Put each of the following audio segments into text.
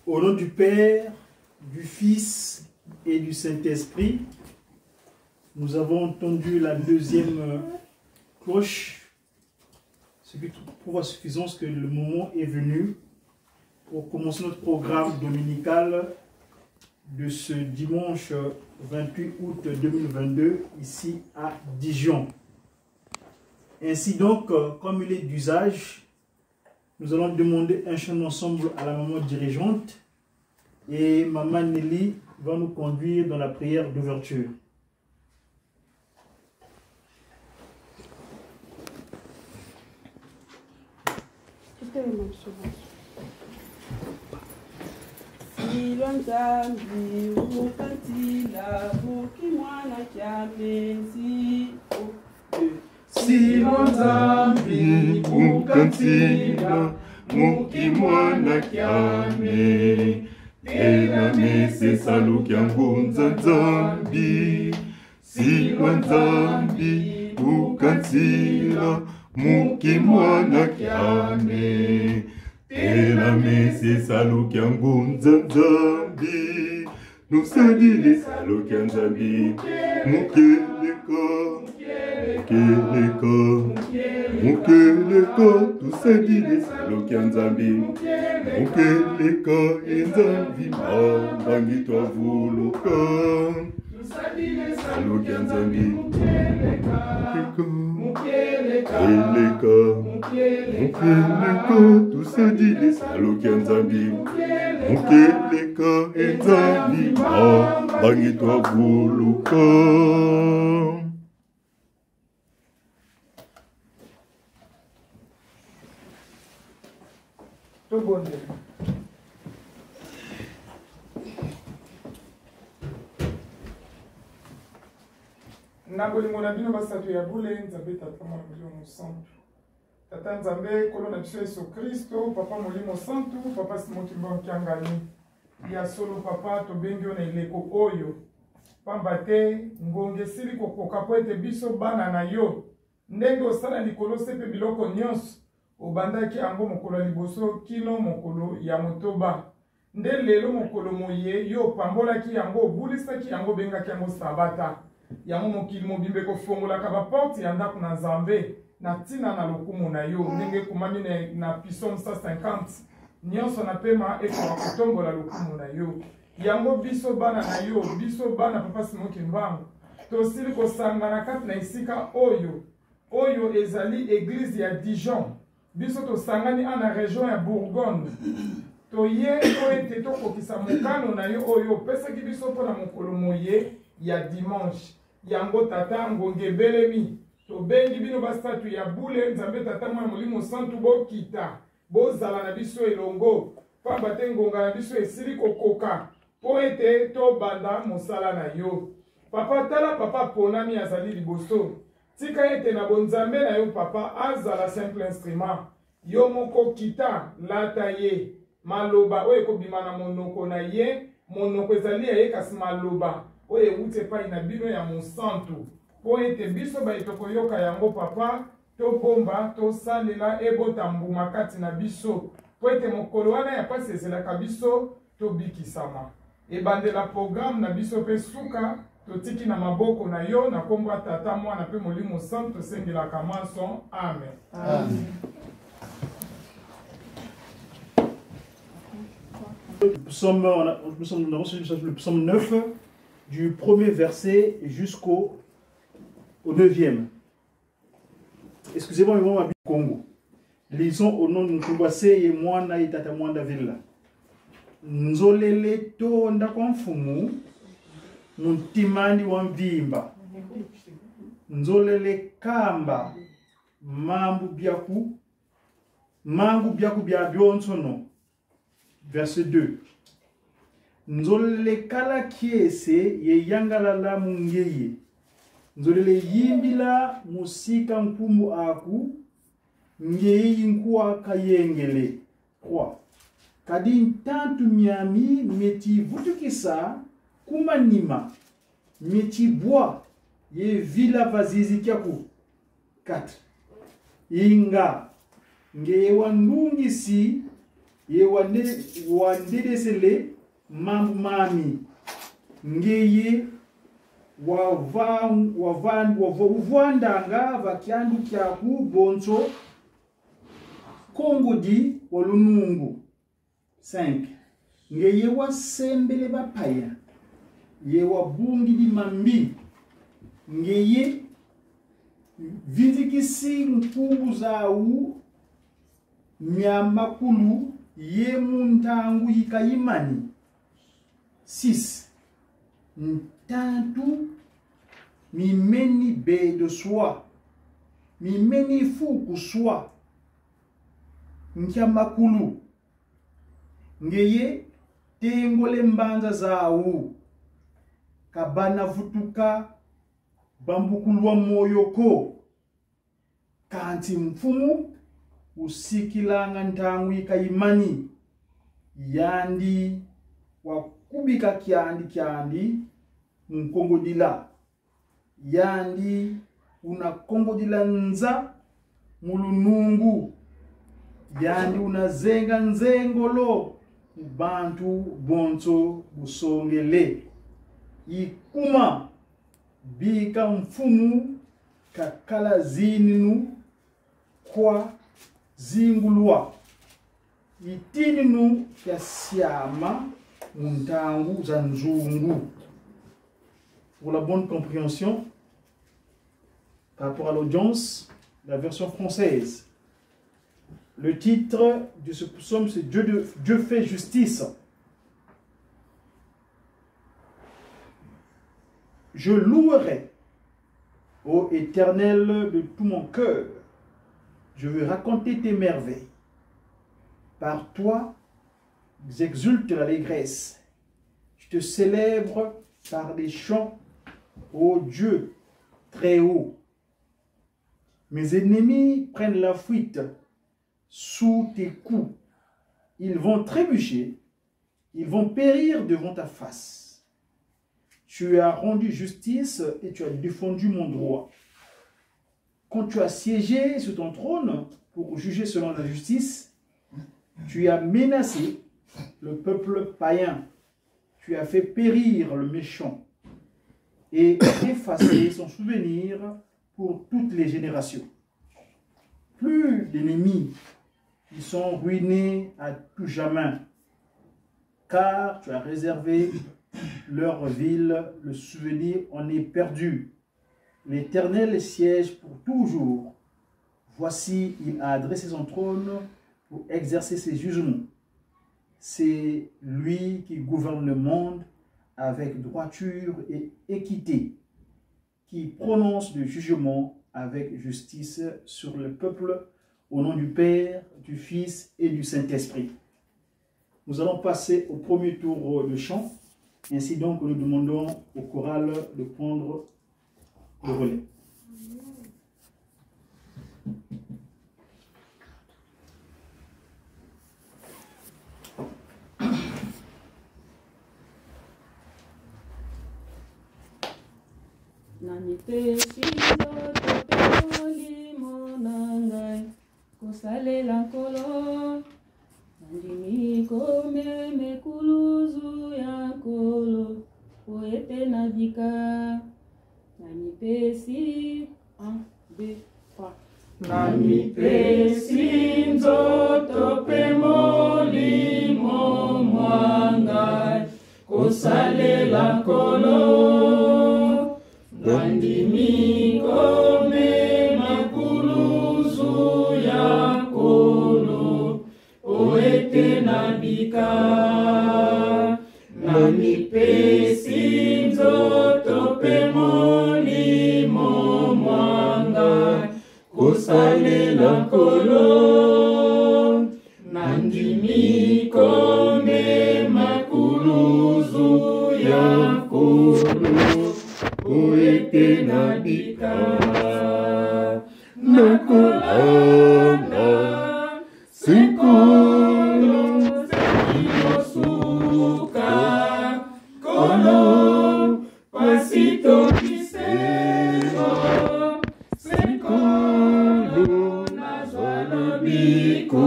Au nom du Père, du Fils et du Saint-Esprit, nous avons entendu la deuxième cloche. Ce qui prouve à suffisance que le moment est venu pour commencer notre programme dominical de ce dimanche 28 août 2022, ici à Dijon. Ainsi donc, comme il est d'usage, nous allons demander un chant ensemble à la maman dirigeante et maman Nelly va nous conduire dans la prière d'ouverture. Silonzambi ukantila mukimwana kyame tena mese salu kyangunza nzambi Silonzambi ukantila mukimwana kyame tena mese salu kyangunza nzambi nusadile salu kyanzambi mukeleko Mukeleka, tout ça dit les salauds qui en Zambi. Mukeleka, et Zambi, bangi toi vouloka. Tout ça dit les salauds qui en Zambi. Mukeleka, tout ça dit les salauds qui en Zambi. Mukeleka, et Zambi, bangi toi vouloka. Nabolingo na bino basatu ya bule nzambe tata mwana molimo santu tata nzambe kolo na biso Yesu Kristo papa molimo santu papa simokimba okiangani ya solo papa tobengi yo na ileko oyo pamba te ngonge esili kokoka po ete biso bana na yo ndenge osala likolo sepe biloko nyonso obandaki yango mokolo ya liboso kino mokolo ya motoba nde lelo mokolo moye yo opambolaki yango obulisaki yango bengaki yango sabata yango mokili mobimbe kofongolaka baporte ya ndako na nzambe na ntina na lokumu na yo ndenge ekomami na Psaume 150 nyonso na pema ekoka kotombola lokumu na yo yango biso bana na yo biso bana papa Simoki Mbangu tosili kosangana kati na esika oyo ezali église ya Dijon biso tosangani ana région ya Bourgogne toye po ete tokokisa mokano na yo oyo opesaki biso mpona mokolo moye ya dimanche yango tata ngonge belemi tobengi bino basatu ya bule nzambe tata mwana molimo santu bokita bozala na biso elongo pamba te ngonga na biso esili kokoka po ete tobanda mosala na yo papa tala papa ponami azali liboso tika ete na bonzambe na yo papa azala simple instrument yo moko kita lata ye maloba oyo ekobima na monoko na ye monoko ezali ya ye kasi maloba oyo ewuti epai na bino ya mosantu po ete biso baye tokoyoka yango papa tobomba tosalela ebota mbuma kati na biso po ete mokolo wana ya pasi ezelaka biso tobikisama ebandela programme na biso mpe suka totiki na maboko na yo na kombo ya tata mwana mpe molimo santu tosengelaka manso amen. Amen. Nous avons le psaume 9 du premier verset jusqu'au 9e. Excusez-moi, mais moi, je Congo. Lisons au nom de Nkubase et Mwana et Tata Mwanda Villa. Nzolele to ndakonfumu muntimani wa mvimba. Nzolele kamba mambu byaku Mangu biakubia bionsono. Verset 2. Nzolele kala kiese ye yangala la mungeye. Nzolele yimbila musika mpumu aku. Ngeye yinkua kayengele. 3. Kadi tantu miami meti vutukisa kumanima. Meti bois ye vila vazizi kiaku. 4. Inga. Ngeye wandungisi ye wandedesele mambu mami. Ngeye wavandanga vakiandu kiaku bonso kongodi walunungu. 5. Ngeye wasembele bapaya ye wabungi di mambi. Ngeye vizikisi mpubu zau miamakulu ye muntangu yikayimani. 6. Ntantu mimeni be de soi, mimeni fuku soi, nkiamakulu. Ngeye tengole mbanza zau, kabana vutuka bambukulwa moyoko. Kanti mfumu usikilanga ntangu yikayimani. Yandi wakubika kiandi mkongodila. Yandi unakongodila nza mulunungu. Yandi unazenga nzengolo bantu bonso busongele. Ikuma bika mfumu kakala zininu kwa zingulwa. Itininu ya siama muntangu zanzungu. Pour la bonne compréhension, par rapport à l'audience, la version française. Le titre de ce psaume, c'est Dieu fait justice. Je louerai, ô Éternel, de tout mon cœur. Je veux raconter tes merveilles. Par toi, j'exulte l'allégresse. Je te célèbre par des chants, ô Dieu très haut. Mes ennemis prennent la fuite sous tes coups. Ils vont trébucher, ils vont périr devant ta face. Tu as rendu justice et tu as défendu mon droit. Quand tu as siégé sur ton trône pour juger selon la justice, tu as menacé le peuple païen. Tu as fait périr le méchant et effacé son souvenir pour toutes les générations. Plus d'ennemis, ils sont ruinés à tout jamais, car tu as réservé leur ville, le souvenir en est perdu. L'Éternel siège pour toujours. Voici, il a adressé son trône pour exercer ses jugements. C'est lui qui gouverne le monde avec droiture et équité, qui prononce le jugement avec justice sur le peuple, au nom du Père, du Fils et du Saint-Esprit. Nous allons passer au premier tour de chant. Ainsi donc, nous demandons au choral de prendre le relais. Kosalela nkolo nandimi kome mekuluzu ya nkolo po ete nabika namipesi 1 2 3 namipesi nzoto pe molimo mwanga kosalela nkolo nandimi kome makuluzu ya nkolo oete nabika namipesi nzoto pe molimo mwanga kosalela nkolo nandimi kombe makuluzu ya nkolo oete na bika nakolanda senkolo sekinosuka kolo pasito kisego senkolo nazwalo biko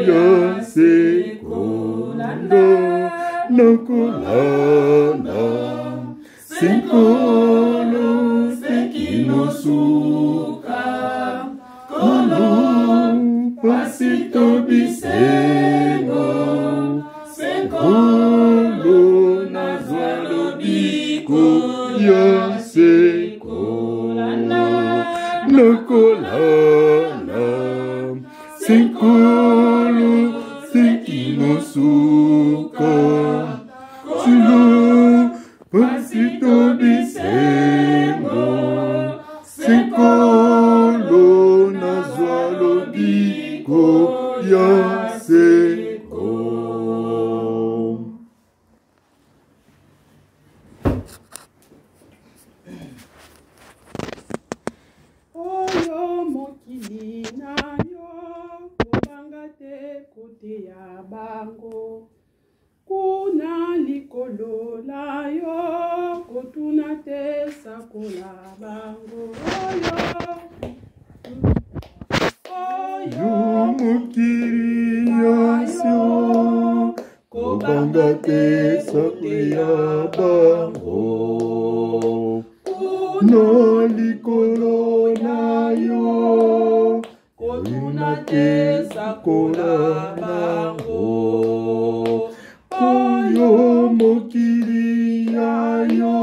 ya sekolanda nakolanda senkolo sekinosuka kolo pasito bisengo senkolo nazwalo biko ya sekolanda nakolanda senkolo sekinosuka kolo pasito bisengo senkolo nazwalo biko ya seko. Oyo mokili na yo kobanga te kote ya bango kuna likolo na yo kotuna te sakola bango Yo mokili yasio kobanga te sakola ya bango na likolo na yo kotuna te sakola bango oyo mokili ya yo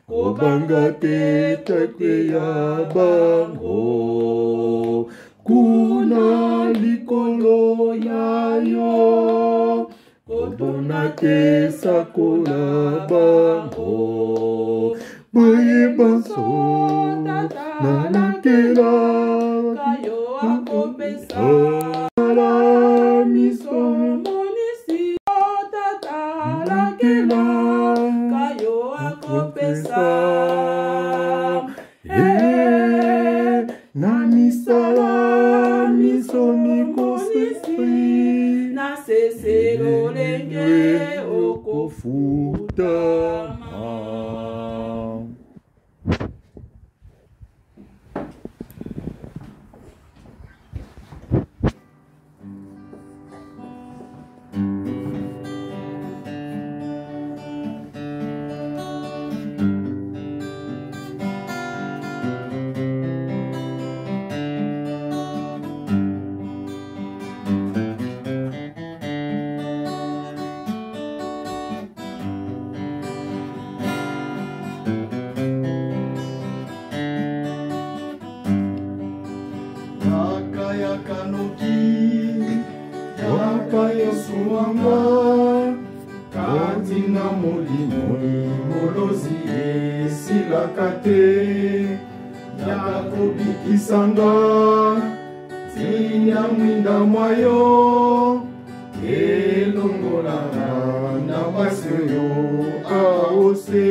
kobanga te takwe ya bango kuna likolo ya yo kotuna te sakola bango boye banso nalakela kayo akopesa la miso monisi tata lakela kayo akopesa na misala miso mikosisi na sese lolenge okofutama. Yaka Yesu wanga katina molimo molozi esilaka te yaka kobikisanga tina mwinda mwayo elongolanga na basi oyo aose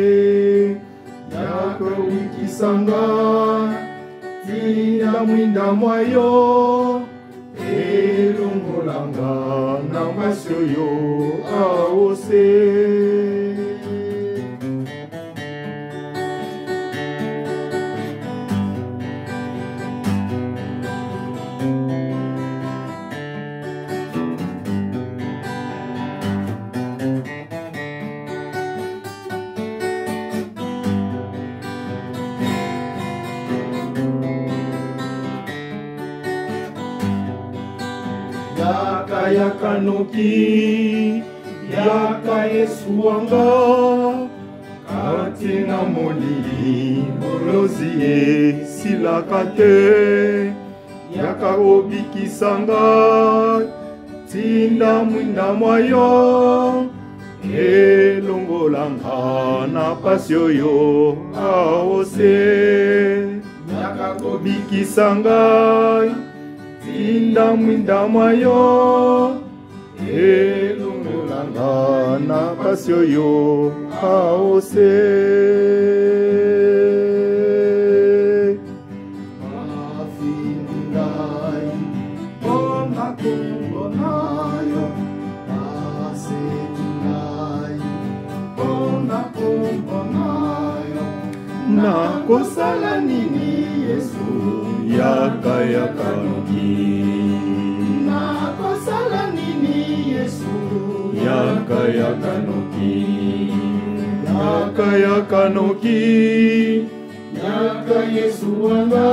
yaka kobikisanga tina mwinda mwayo elongolanga na basi oyo aose. Yaka yaka noki yaka Yesu wanga katina molili molozi esilaka te yaka obikisanga tinda mwinda mwayo elongolanga na pasi oyo aose yaka kobikisanga tinda mwinda mwayo elongolanga na pasi oyo aose mafingai mpona kombo nayo asetingai mpona kombo nayo nakosala nini Yesu yaka yaka noki nakosala nini Yesu yaka yaka noki yaka yaka noki yaka Yesu wanga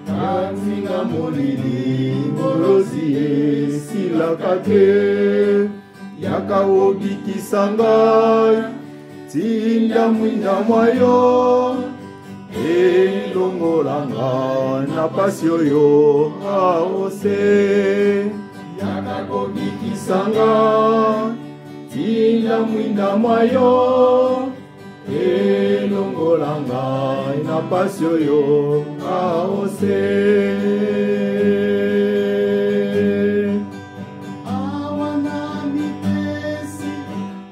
kanzinga molili molozi esilaka te yaka obikisanga tinda mwinda mwayo elongolanga na pasi oyo aose yaka kobikisanga tinda mwinda mwayo elongolanga na pasi oyo aose awana mipesi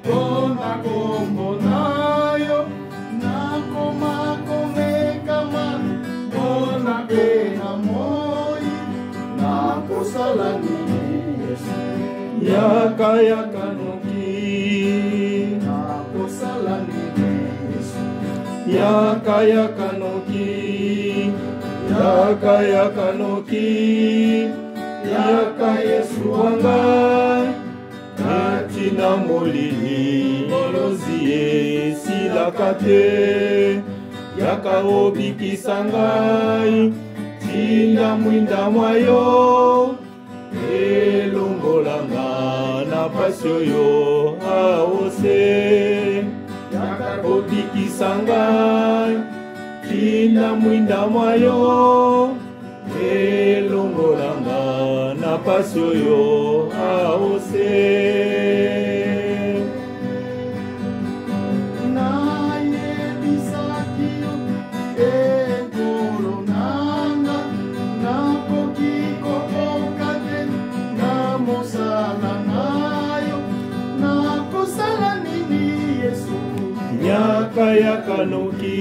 mpona kombo nayo nakoma komekama mpona pena moi nakosala nini Yesu yaka yaka noki nakosala nini Yesu yaka yaka noki yaka yaka noki yaka Yesu wanga katina molili molozi esilaka te yaka obikisa ngai tinda mwinda mwayo elongolanga na pasi oyo aose yaka obikisa ngai tinda mwinda mwayo elongolanga na pasi oyo aose nayebisaki yo ekolo nanga nakoki kokoka te na mosala nayo nakosala nini Yesu yaka yaka noki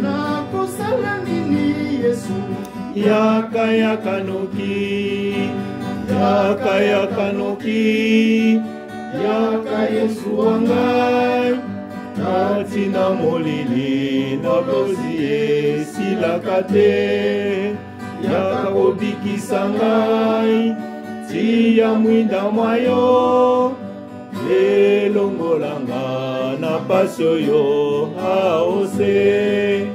nakosala nini Yesu yaka yaka noki yaka yaka noki yaka Yesu wangai katina molili nakozi esilaka te yaka obikisa ngai tia mwinda mwayo elongolanga na pasi oyo aose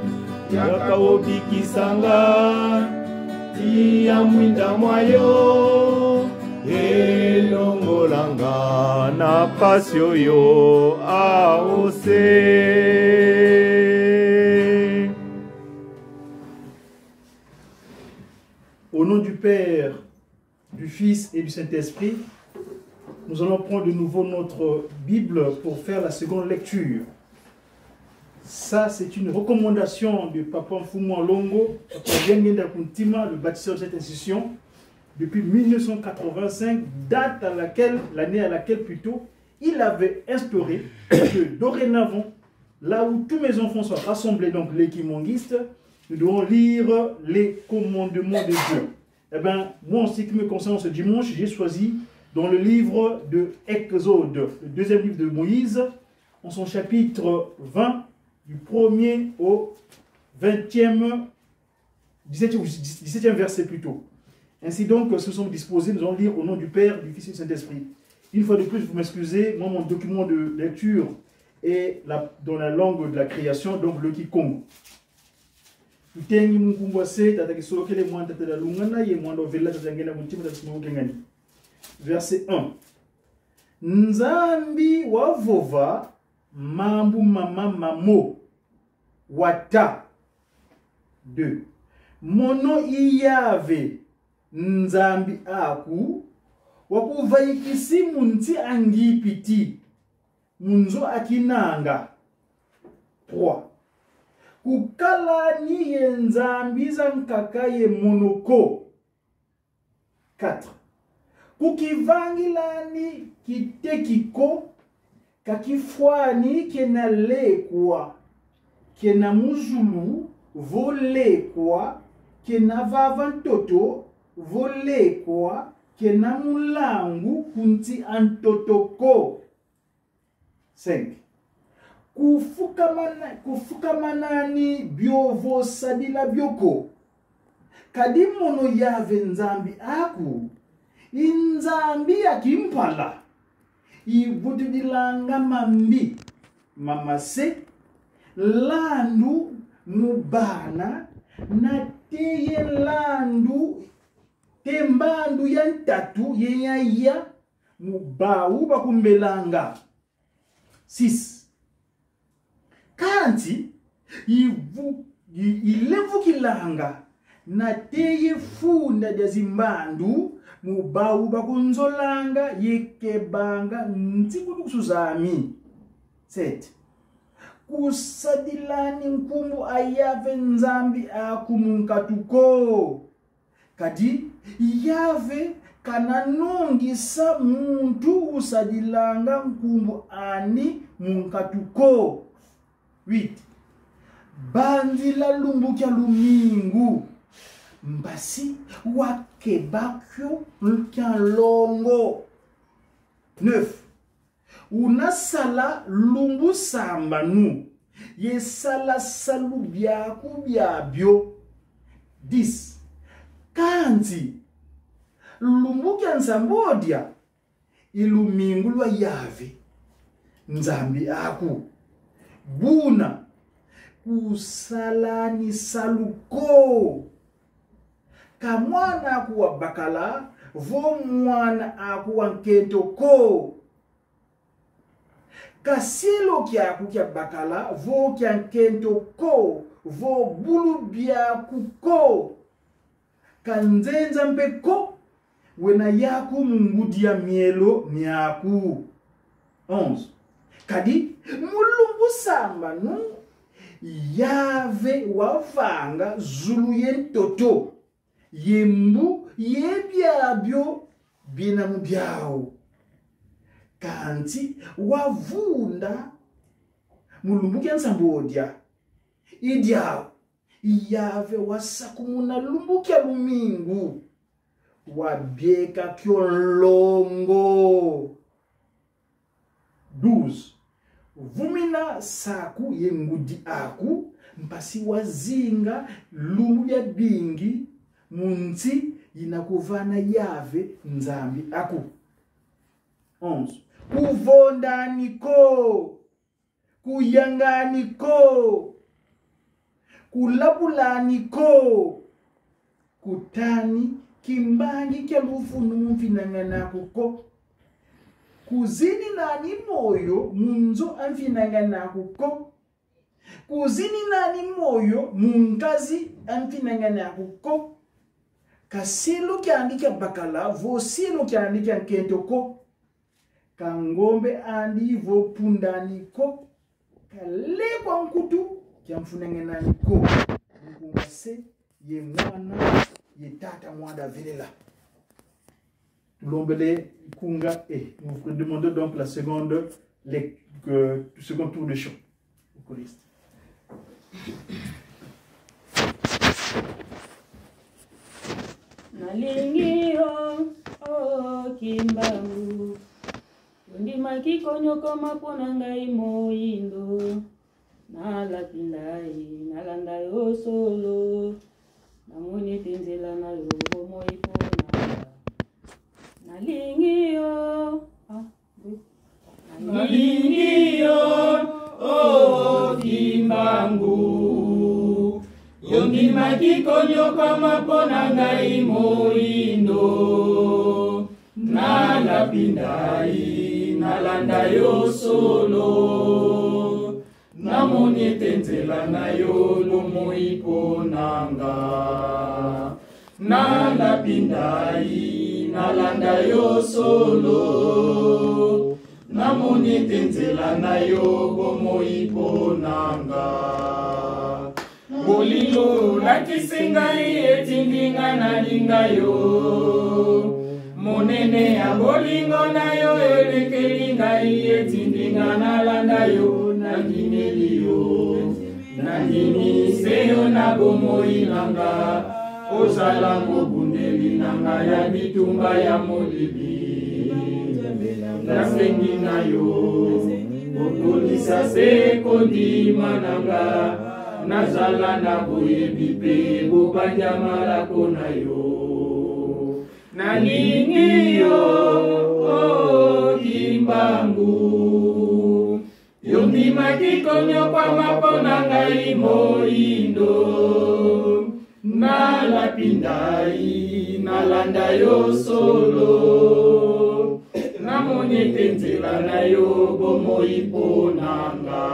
yaka obikisa ngai tia mwinda mwayo elongolanga na pasi oyo aose. Au nom du Père, du Fils et du Saint-Esprit, nous allons prendre de nouveau notre Bible pour faire la seconde lecture. Ça, c'est une recommandation de Papa Mfumu Longo, le bâtisseur de cette institution, depuis 1985, date à laquelle, l'année à laquelle plutôt, il avait instauré que dorénavant, là où tous mes enfants sont rassemblés, donc les kimongistes, nous devons lire les commandements de Dieu. Eh bien, moi, en ce qui me concerne ce dimanche, j'ai choisi dans le livre de Exode, le deuxième livre de Moïse, en son chapitre 20, du 1er au 20e, 17e verset plutôt. Ainsi donc, si nous sommes disposés, nous allons lire au nom du Père, du Fils et du Saint-Esprit. Une fois de plus, vous m'excusez, moi mon document de lecture est dans la langue de la création, donc le Kikongo. Verset 1. Nzambi wavova mambu mama mamo wata. 2. Mono iyave nzambi aku wakuvaikisi munti angipiti munzo akinanga. 3. Kukala niye nzambi za nkakaye monoko 4. Kukivangilani kitekiko kakifwani kena lekwa kena muzulu volekwa kena vavantoto volekwa kena mulangu kunti antotoko. 5. Kufukamanani biovo sadila bioko kadimono yave nzambi aku inzambi akimpala ibudilanga mambi mamase landu mubana na teye landu tembandu yantatu yenyaya mubau bakumbelanga. 6. Kanti ilevukilanga na teye funda dia zimbandu mubau bakunzolanga yekebanga ntikudu kusuzami. 7. Kusadilani nkumbu ayave nzambi akumunkatuko kadi yave kananongisa muntu usadilanga nkumbu ani munkatuko. 8. Bandila lumbukya lumingu mbasi wakebakyo lukya longo. 9. Unasala lumbu samba nu yesala salu byaku byabyo. 10. Kanti lumbu kya nsambodia ilumingu lwa yave nzambi aku buna kusalani saluko kamwana akuwa bakala vo mwana akuwa nkentoko kasilo kyaku kya bakala vo kya nkentoko vo bulu byakuko kanzenza mpeko wena yaku mungudia mielo miaku. 11. Kadi mulumbu samba nu yave wavanga zulu yentoto yembu yebyabyo bina mubyao kanti wavunda mulumbu kyansambodia idyao yave wasakumuna lumbu kya lumingu wabyeka kyolongo. 12. Vumina saku yengudi aku mpasi wazinga lumbu ya bingi munti inakuvana yave nzambi aku. 11. Kuvondaniko kuyanganiko kulabulaniko kutani kimbangi kya lufunu mfinangana kuko kuzini nani moyo munzo amfinangana kuko kuzini nani moyo munkazi amfinangana kuko kasilo kyandika bakala vosilo kyandika nkentoko kangombe andi vo pundaniko kalekwa nkutu kyamfunangana niko ngase ye mwana ye tata mwada vilela. L'ombele kunga et nous vous demandons donc la seconde second tour de chant au choriste. Nalingio o kimbangu ndima kikonyoko mapona ngai moindo nalapindai nalanda yo solo namoni tenzela na yo moipona nalingio o kimbangu yondima kikonyoko mapona ngai moindo nalapindai nalanda yo solo namoni etenzela na yo moiponanga nalapindai nalanda yo solo namoni etenzela na yo moiponanga bolingo lakisi ngai etindi nga nalinga yo. Monene ya bolingo na yo elekeli ngai etindi nga nalanda yo. Nandimeli yo, nandimise yo na bomoi nanga. Ozala mobundeli nanga ya bitumba ya molili. Nasengi na yo, okolisa se kondima nanga. Nazala na boyebi pe bobanja malako na yo. Nalingi yo, oh Kimbangu. Yondimaki konyokwama mpona ngai moindo. Nalapindai, nalanda yo solo. Namoni nzela na yo bomoi ponanga.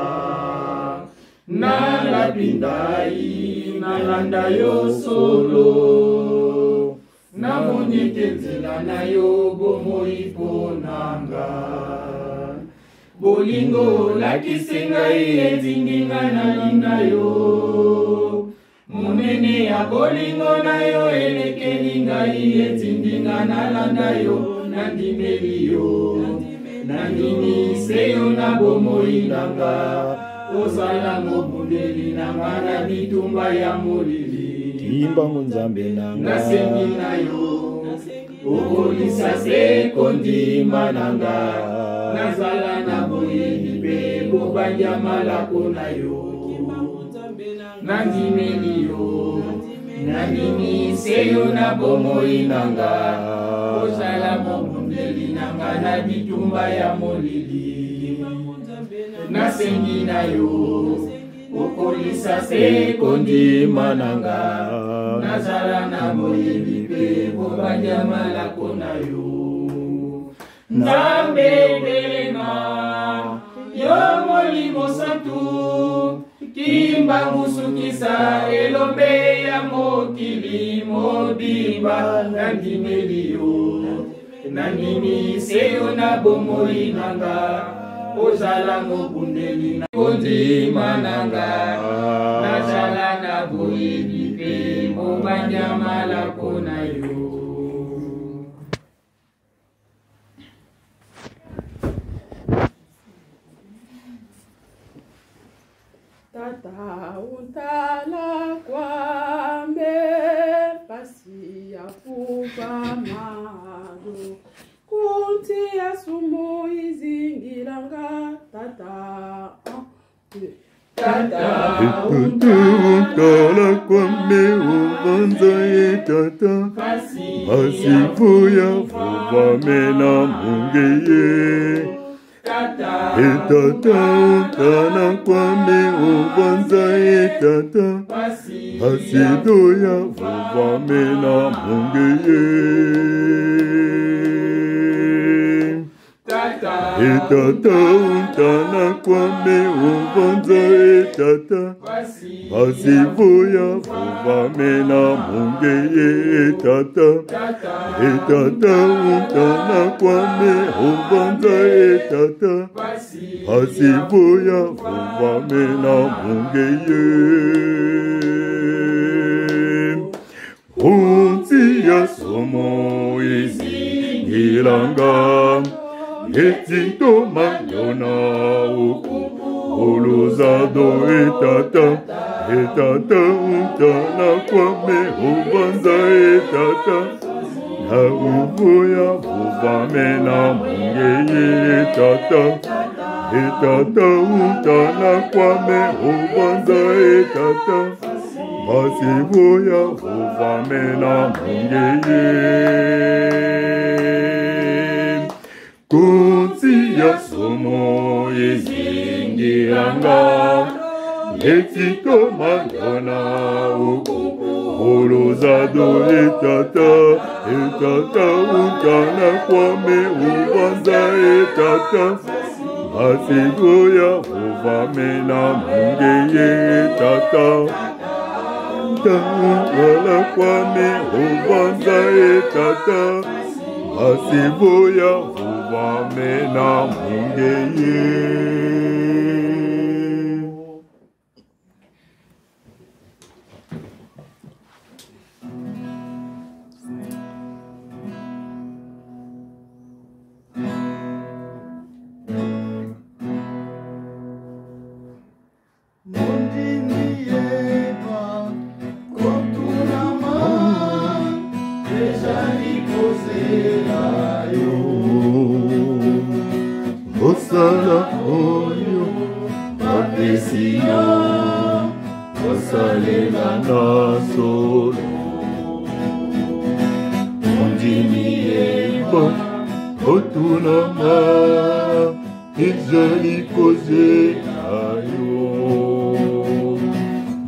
Nalapindai, nalanda yo solo. Namoni nzela na yo bomoi ponanga. Bolingo lakisi ngai etindi nga nalinga yo. Monene ya bolingo na yo elekeli ngai etindi nga nalanda yo. Nandimeli yo, nandimise yo na bomoi nanga. Ozala mobundeli nanga na bitumba ya molili. Kimbangu nzambe nanga. Nasengi na yo, okolisa se kondima nanga. Nazala na boyebi pe bobanja malako na yo. Nandimeli yo, nandimise yo na bomoi nanga. Ozala mobundeli nanga na bitumba ya molili. Nasengi na yo, okolisa se kondima nanga. Nazala na boyebi pe bobanja malako na yo. Nzambe belema, yo molimo santu. Kimbangu sukisa elombe ya mokili mobimba. Nandimeli yo, nandimise yo na bomoi nanga. Ozala mobundeli na kondima nanga. Nazala na boyebi pe bobanja malako na yo. Tata untala kwambe pasi ya kupamado kunti ya sumo izingiranga tata Untala kwame ubanza tata asifuya fuvamena mungeye. Tata untala kwame ubanza tata asidoya fuvamena mungeye. Tata untala kwame ubanza tata asifuya fuvamena mungeye. Tata untala kwame ubanza tata asifuya fuvamena mungeye. Kunzi ya somo izingilanga. Etinto mayona olozado etata untala kwame ubanza etata na uvoya uvamena mungeye. Etata untala kwame ubanza etata asivoya uvamena mungeye. Kunzi ya somo izingiranga. Etito mayona olozado etata untala kwame ubanza etata asivoya uvamena mungeye. Etata untala kwame ubanza etata asivoya uvamena mungeye. mosala oyo bapesi yo kosalela na solo ondimi yeba otunama ezali kozela yo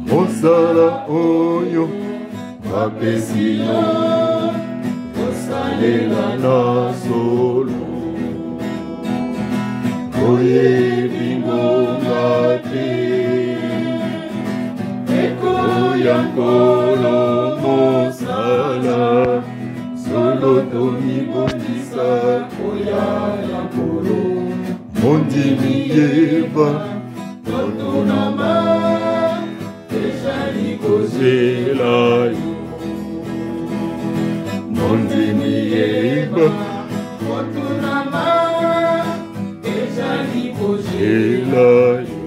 mosala oyo bapesi yo kosalela na solo oyebi ngonga te ekoya nkolo mosala solo tomibongisa oya ya nkolo mondimi yeba totunama ezali kozela yo mondimi yeba totunama ezali kozela yo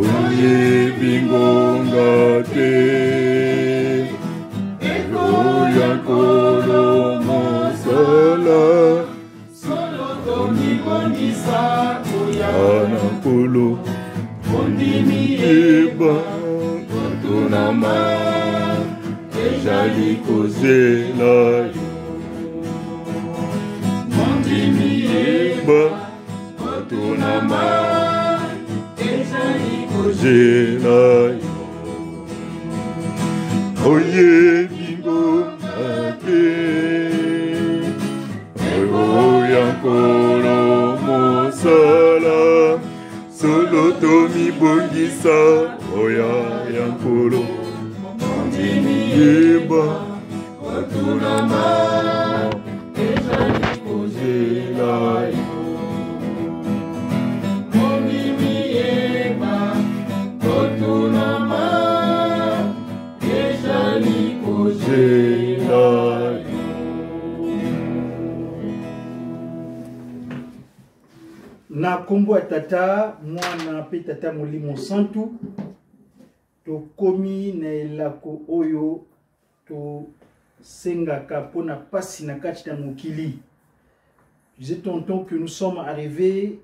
oyebi ngonga te ekoya nkolo mosala solo tomibongisa oya na nkolo ondimi yeba totunama ezali kozela yo mondimi yeba totunama ezali kozela yo oyebi ngonga te oya nkolo mosala solo tomibongisa oya ya nkolo ondimi yeba totunama ezali kozela yo ondimi yeba totunama ezali kozela yo. Na kombo ya tata mwana pe tata molimo santu tokomi na elako oyo tosengaka mpona pasi na kati na mokili. Je disais tantôt que nous sommes arrivés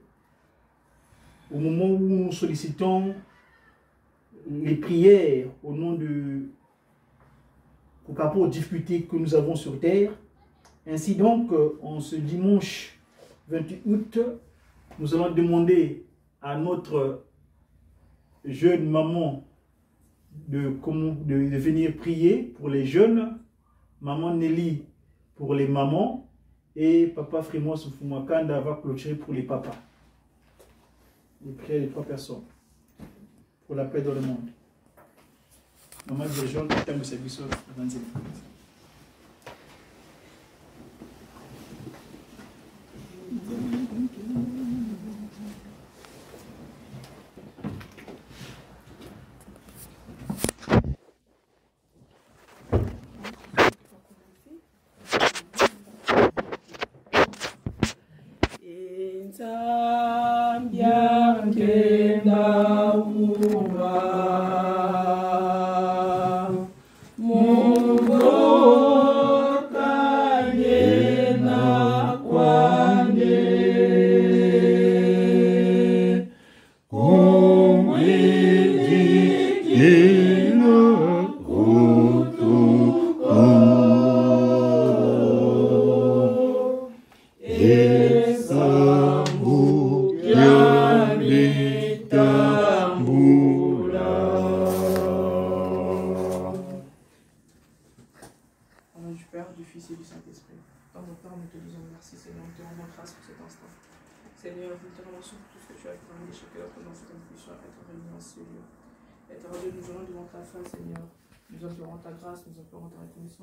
au moment où nous sollicitons les prières au nom de par rapport aux difficultés que nous avons sur terre. Ainsi donc, en ce dimanche 28 août, nous allons demander à notre jeune maman de venir prier pour les jeunes, maman Nelly pour les mamans, et papa Frimos Fumakanda va clôturer pour les papas. Les prières des 3 personnes pour la paix dans le monde. Maman dirigeante, terme de service à 25 minutes.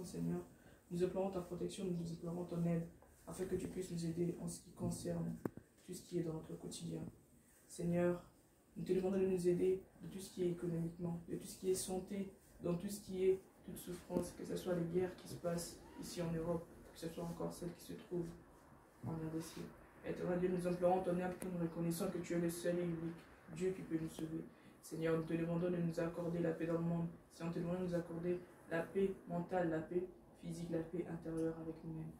Seigneur, nous implorons ta protection, nous implorons ton aide, afin que tu puisses nous aider en ce qui concerne tout ce qui est dans notre quotidien. Seigneur, nous te demandons de nous aider de tout ce qui est économiquement, de tout ce qui est santé, dans tout ce qui est toute souffrance, que ce soit les guerres qui se passent ici en Europe, que ce soit encore celles qui se trouvent en RDC. Éternel Dieu, nous implorons ton aide, que nous reconnaissons que tu es le seul et unique Dieu qui peut nous sauver. Seigneur, nous te demandons de nous accorder la paix dans le monde. Seigneur, nous te demandons de nous accorder la paix mentale, la paix physique, la paix intérieure avec nous-mêmes.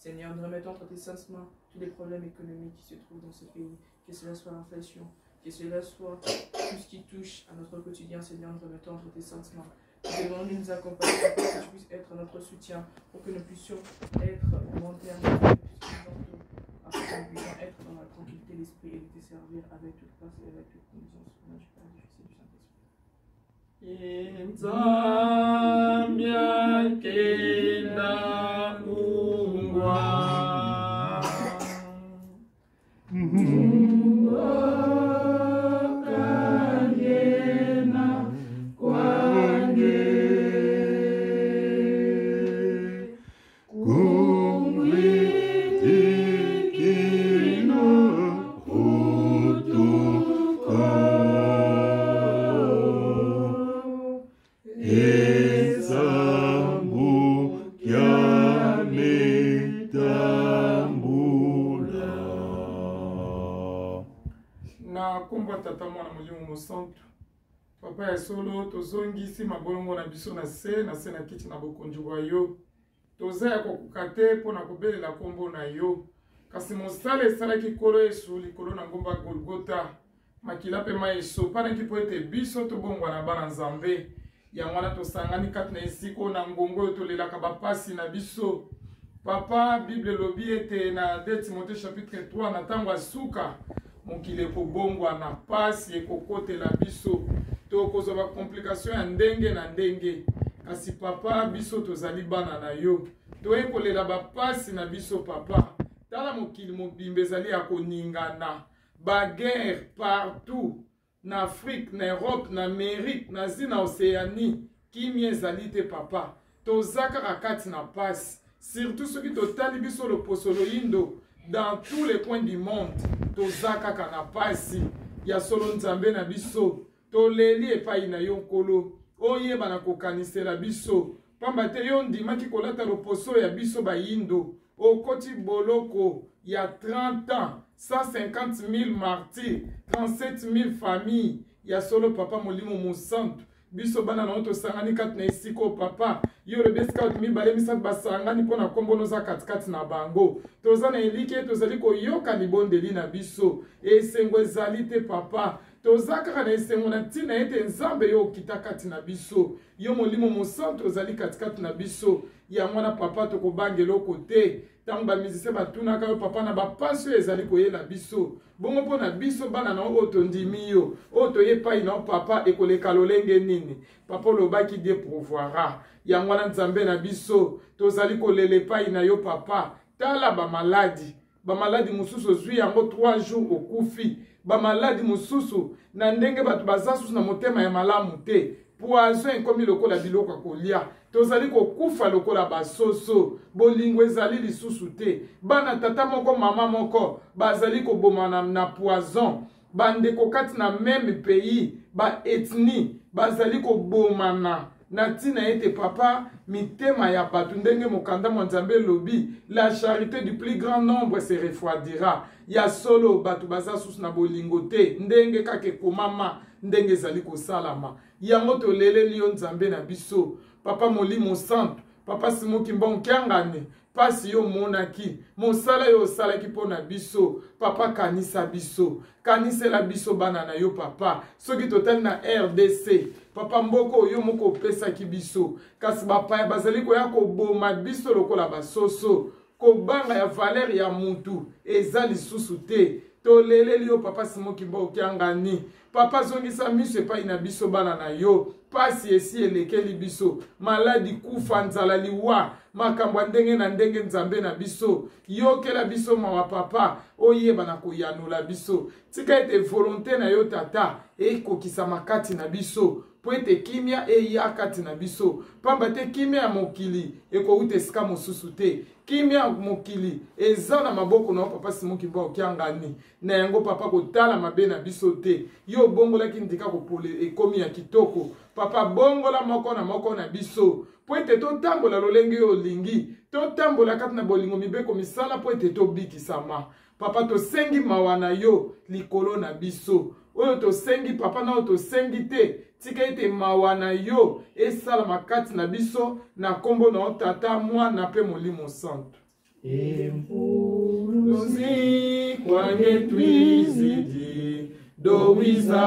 Seigneur, nous remettons entre tes saintes mains tous les problèmes économiques qui se trouvent dans ce pays, que cela soit l'inflation, que cela soit tout ce qui touche à notre quotidien, Seigneur, nous remettons entre tes saintes mains. Nous te demandons de nous accompagner pour que tu puisses être notre soutien, pour que nous puissions être en bon terme avec tout ce qui nous entoure, afin que nous puissions être dans la tranquillité d'esprit et de te servir avec toute grâce et avec toute condition. Au nom du Père, du Fils et du Saint-Esprit. Inzambia kenda ungwa kagena kwange Kungwitikino utuka Ezambu yametambula. Na kombo tata mwana molimo mosantu papa ya solo tozongisi mabolongo na biso na se na kiti na bokonzi bwa yo toza ya kokoka te mpo na kobelela kombo na yo kasi mosala esalaki kolo yesu likolo na ngomba golgota makila mpe mai esopanaki mpo ete biso tobongwa na bana nzambe yango wana tosangani kati na esika na ngongo oyo tolelaka bapasi na biso papa bible elobi ete na 2 Timothée chapitre 3 na ntango ya suka mokili ekobongwa na pasi ekokotela biso tokozwa bakomplikation ya ndenge na ndenge kasi papa biso tozali bana na yo toye kolela bapasi na biso papa tala mokili mobimba ezali ya koningana baguerre partout na Afrique, na Europe, na Amérique, na Asie, na Océanie kimia ezali te papa tozaka kati na pasi surtout ceux qui totali biso loposo loyindo dans tous les coins du monde tozaka kana pasi ya solo nzambe na biso toleli epai na yo nkolo oyeba na kokanisela biso pamba te yo ndimaki kolata loposo ya biso bayindo okoti boloko ya 30 ans 150 000 martyrs 37 000 familles ya solo papa molimo mosantu biso bana na tosangani kati na esiko papa yo le besika mibale misatu basangani mpona kombo noza katikati na bango toza na eliki tozali koyoka libondeli na biso esengo ezali te papa toza kaka na esengo na ntina ete nzambe yo okita kati na biso yo molimo mosantu ozali katikati na biso yango wana papa tokobangela oko te ntango bamizise batunaka yo papa na bapasi oyo ezali koyela biso bongo mpo na biso bana na oyo tondimi yo oyo toyepai na papa ekoleka lolenge nini papa olobaki die pourvoira yango wana nzambe na biso tozali kolela epai na yo papa tala bamaladi mosusu ozwi yango 3 jours okufi bamaladi mosusu na ndenge bato baza susu na motema ya malamu te poison ekomi lokola biloko kolia tozali kokufa lokola basoso bolingo ezali lisusu te bana tata moko mama moko bazali kobomana na poison bandeko kati na même pays ba ethnie bazali kobomana na ntina ete papa mitema ya bato ndenge mokanda mwa nzambe lobi la charité du plus grand nombre se refroidira ya solo bato baza susu na bolingo te ndenge kaka ekomama ndenge ezali kosalama yango toleleli yo nzambe na biso papa molimo santu papa simoki mbonkiangane pasi yo monaki mosala yo osalaki mpo na biso papa kanisa biso kanisela biso bana na yo papa soki totali na RDC papa mboko oyo moko opesaki biso kasi bapaya bazali koya koboma biso lokola basoso kobanga ya valeur ya mutu eza lisusu te toleleli yo papa simoki mbonkiangani papa zongisa miso epai na biso bana na yo pasi esi elekeli biso maladi kufa nzala liwa makambo ya ndenge na ndenge nzambe na biso yokela biso mawa papa oyeba na koyanula biso tika ete volonté na yo tata ekokisa makati na biso po ete kimia eya kati na biso pamba te kimia ya mokili ekouta esika mosusu te kimia ya mokili eza na maboko na yo papa simoki mba okiangani na yango papa kotala mabe na biso te yo bongolaki ndika kopole ekomi ya kitoko papa bongola moko na moko na biso po ete totambola lolenge yo olingi totambola kati na bolingo mibeko misala po ete tobikisama papa tosengi mawa na yo likolo na biso oyo tosengi papa na oyo tosengi te tika ete mawa na yo esala makati na biso na kombo na yo tata mwana mpe molimo santu Emvuluzi kwange twizidi dowiza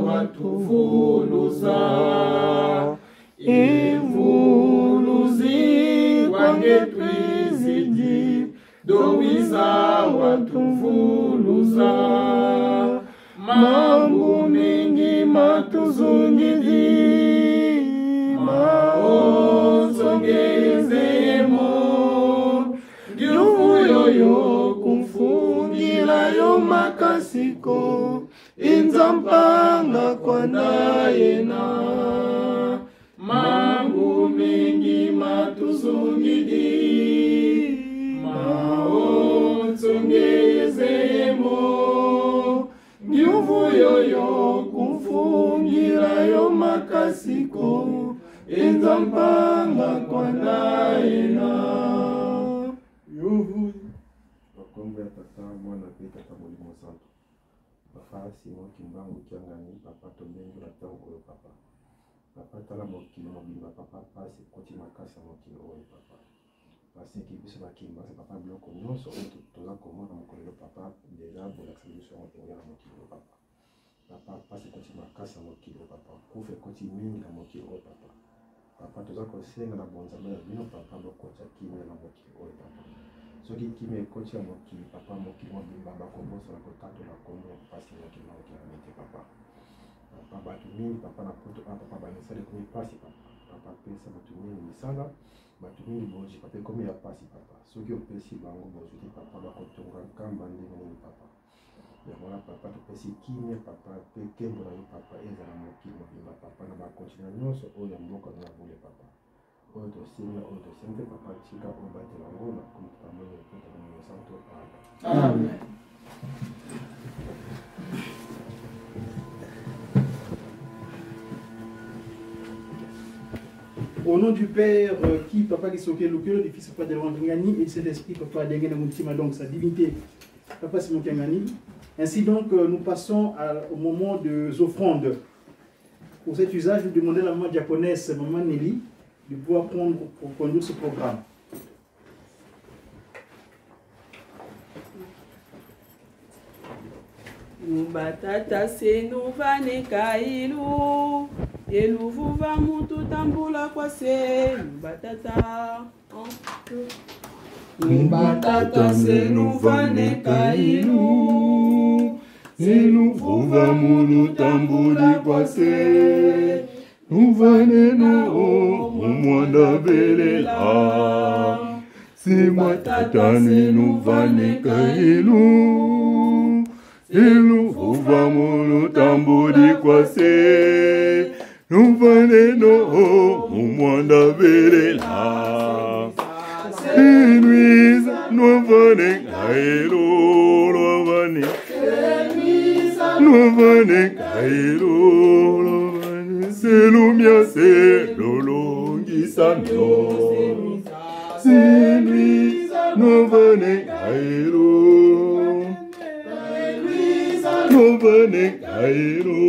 watuvuluza. Emvuluzi kwange twizidi dowiza watuvuluza. Mambo mengi matuzungidi maozongezemo yoyo kumfungira yo makasiko inzampanga kwa ndayena. Mambo mengi matuzungidi maozongezemo yoyo kumfungira yo makasiko inzampanga kwa ndayena. Wakombe ya tata mwana pe tata molimo santo. Bafasi moki mbangu kiangani papa tomengo la tango yo papa. Papa tala mokili mobimba papa pasi koti makasa mokili oyo papa. Pasi ki biso bakimba se papa biloko nyonso oyo toza komona mokolo papa deja bolakisa biso ya mokili oyo papa. Papa pasi koti makasa mokili oyo papa. Kufe koti mingi na mokili oyo papa. Papa toza kosenga na bonzambe ya bino papa lokota kimia na mokili oyo papa. Soki kimi ekoti ya mokili papa mokili mobimba bakobosa na kotatola kombo ya pasi mokili na mokili na mete papa. Papa bato mingi papa na poto a papa banisala komi pasi papa. Papa pesa bato mingi misala bato mingi boji papa komi ya pasi papa. Soki opesi bango bozuli papa bakotonga nkamba ndenge nini papa. Yangola papa topesi kimia papa pe kembo na yo papa ezala mokili mobimba papa na bakontina nyonso oyo mboka na bole papa. Oyo tosenga oyo tosenga papa tika oyo batela ngo na komputa moyo ekota na moyo santo. Amen. Au nom du Père qui papa qui s'occupe le cœur du Fils papa de l'Angani et de Saint-Esprit papa d'Engena Moutima donc sa divinité papa Simon Kangani. Ainsi donc nous passons au moment des offrandes. Pour cet usage, nous demandons à la maman diaconesse, maman Nelly, de pouvoir prendre pour conduire ce programme. Batata senuvane kailu eluvuva mutu tambula kwase batata Batata senuvane kailu eluvuva mutu tambula kwase nuvane no umwanda belela si batata senuvane kailu Eluvuva munu tambudi kwase Nuvane no umwanda belela Enuiza nuvane kairo Nuvane kairo Nuvane selumia selolongisa myo Enuiza nuvane kairo Novane kairo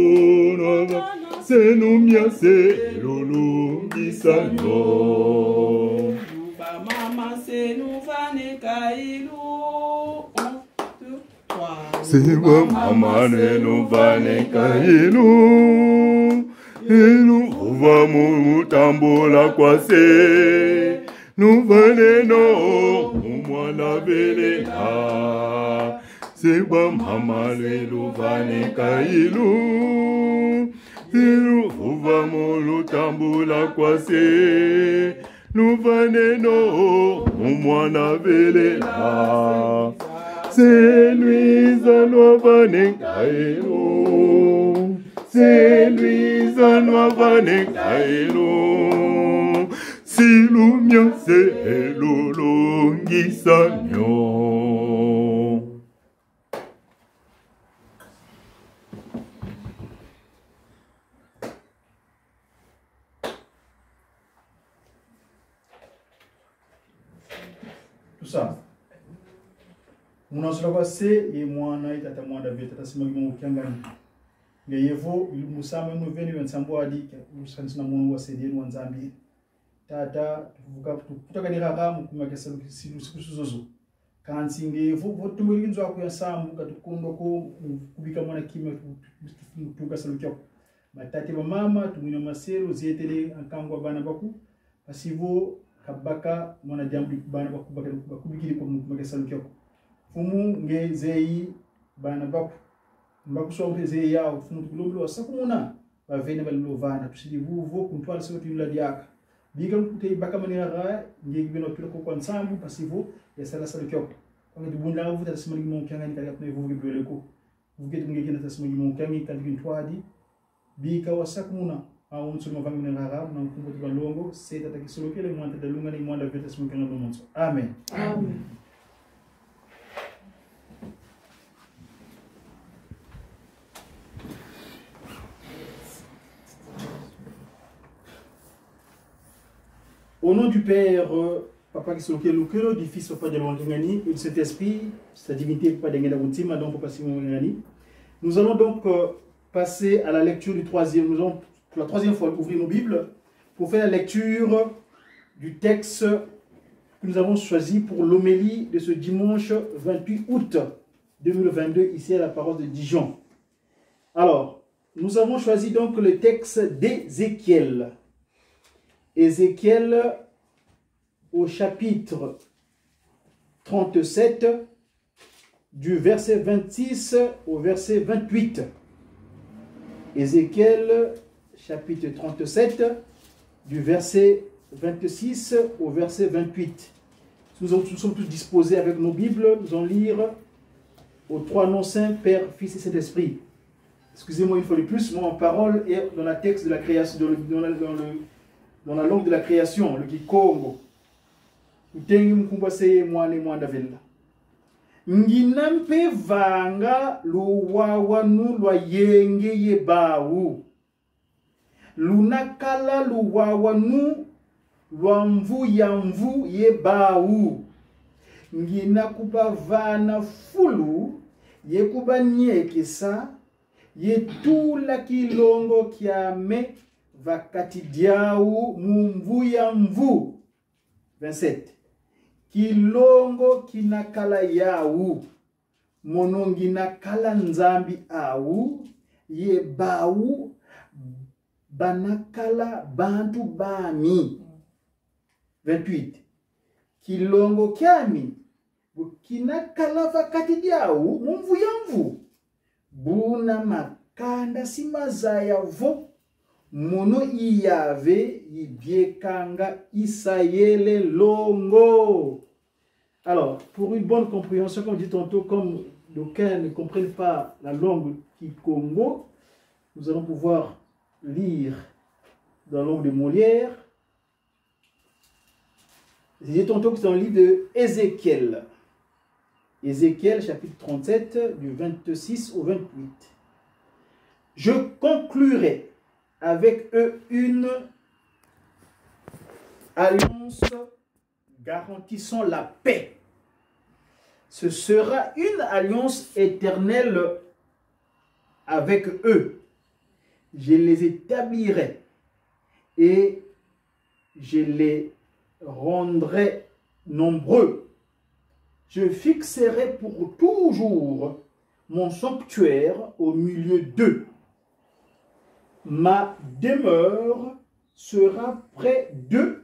nova senumia selolungisa no mama senuvane kailu Sewa mama nenuvane kailu Elu uva mutambola kwase Nuvane no umwana belela Sewa mama leluvane kailu Ilu uva mulu tambula kwase Nuvane no umwana belela Seluiza novane kailu Seluiza novane kailu Silumia selulungisa nyo ça. Mon ancien c'est et moi na ita ta moi David tata sima mo kiangani. Ngeyevo ilumusama no veni wensambo adi que usansina mo wasedi no nzambi. tata kutoka ni ragamu kumakesa lusuzozo kansinge voto mwilinzo ako ya sambu katukundo ko kubika mwana kima tuka salukyo matati ba mama tumwina masero zietele ankangwa bana baku pasivo kabaka mwana jambu bana baku bakubikili ko kumakesa salukyo fumu nge zei bana baku mbaku so zei yao fumu kulomlo sakumuna ba vene balovana tusidi vuvo kuntwala sotu yula diaka biga mkute baka manira ra nge gibeno tuloko kwa nsambu pasivo ya sala salukyo quand tu bunda vous t'as semaine mon kangani kali apne vous gibele ko vous getu nge kina tasemagne mon kangani kali gintwadi bika wasakumuna au nsuma vangu na rara na mkumbo tubalongo c'est ataki solokele mwanta dalunga ni mwanda veta semagne kangani monso amen amen. Au nom du Père, Papa qui sont le du Fils Papa de l'Angani et du Saint-Esprit, sa divinité Papa d'Angana Wuntima, donc Papa Simon Angani. Nous allons donc passer à la lecture du troisième. Nous allons pour la troisième fois ouvrir nos Bibles pour faire la lecture du texte que nous avons choisi pour l'homélie de ce dimanche 28 août 2022 ici à la paroisse de Dijon. Alors, nous avons choisi donc le texte d'Ézéchiel. Ézéchiel au chapitre 37 du verset 26 au verset 28. Ézéchiel chapitre 37 du verset 26 au verset 28. Nous sommes tous disposés avec nos Bibles, nous allons lire aux trois noms saints, Père, Fils et Saint-Esprit. Excusez-moi une fois de plus, mon parole est dans la texte de la création, dans la langue de la création, le Kikongo. Utengi mkumbase mwane mwanda vela. Nginampe vanga luwawanu lwa yenge yebawu. Lunakala luwawanu lwa mvu ya mvu yebawu. Nginakuba vana fulu yekuba nyekisa yetula kilongo kiame vakati diawu mumvu ya mvu. 27. Kilongo kinakala yawu monongi nakala nzambi awu yebawu banakala bantu bami. 28. Kilongo kyami kinakala vakati diawu mumvu ya mvu buna makanda simazaya vo mono iyave ibiekanga isayele longo. Alors, pour une bonne compréhension, comme je dis tantôt, comme d'aucuns ne comprennent pas la langue Kikongo, nous allons pouvoir lire dans la langue de Molière. Je dis tantôt que c'est dans le livre de Ézéchiel. Ézéchiel, chapitre 37, du 26 au 28. Je conclurai avec eux une alliance garantissant la paix. Ce sera une alliance éternelle avec eux. Je les établirai et je les rendrai nombreux. Je fixerai pour toujours mon sanctuaire au milieu d'eux. Ma demeure sera près d'eux.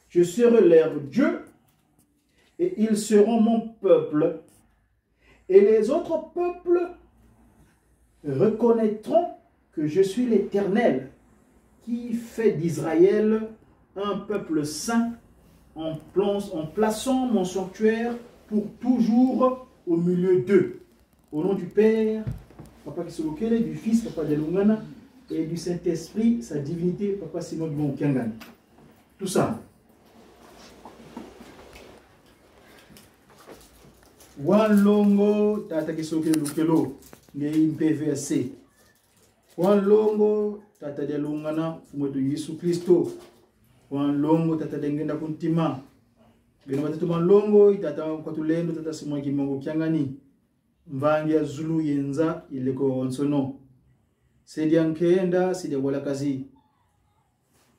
Je serai leur Dieu et ils seront mon peuple. Et les autres peuples reconnaîtront que je suis l'Éternel qui fait d'Israël un peuple saint en plaçant mon sanctuaire pour toujours au milieu d'eux. Au nom du Père, Papa Kisolokele, du Fils, Papa Delungana, et du Saint-Esprit, sa divinité, Papa Simon Bon Kiangani. Tout ça. Wan longo, Tata Kisolokele Lukelo, Nei PVC. Wan longo, Tata Delungana, Fumoto Yesu Christo. Wan longo, Tata Dengenda Kuntima. Beno Batatu longo, Tata Kwatulendo, Tata Simon Kimongo Kiangani. Mvangia Zulu yenza ileko onsono. Sedia nkenda, sedia wala kazi.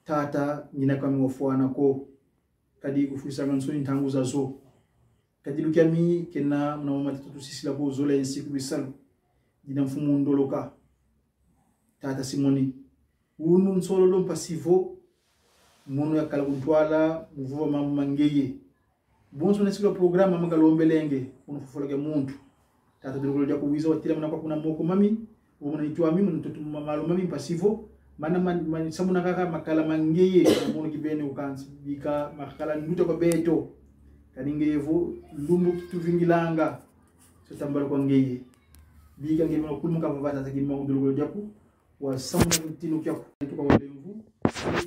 tata nina kami wafuana ko kadi kufisa ngansoni ntangu za zo kadi lukami kena mna mama tutu sisi la bo zola yensi kubisalu dina mfumu ndoloka tata simoni unu nsolo lo pasivo mono ya kala kuntwala muvuva mamu mangeye bonso nesiko programa magalombelenge uno fufoleke muntu tata dolo ya kuwiza watira mna kwa kuna moko mami umona itwa mimi mtoto malo mami pasivo mana samuna kaka makala mangeye mono kibene ukansi bika makala nduta kwa beto kaningevo lumbu kitu vingilanga so tambalo kwa ngeye bika ngeme kulumuka vavata takima dolo jaku wa samuna kutino kya kutoka kwa lemvu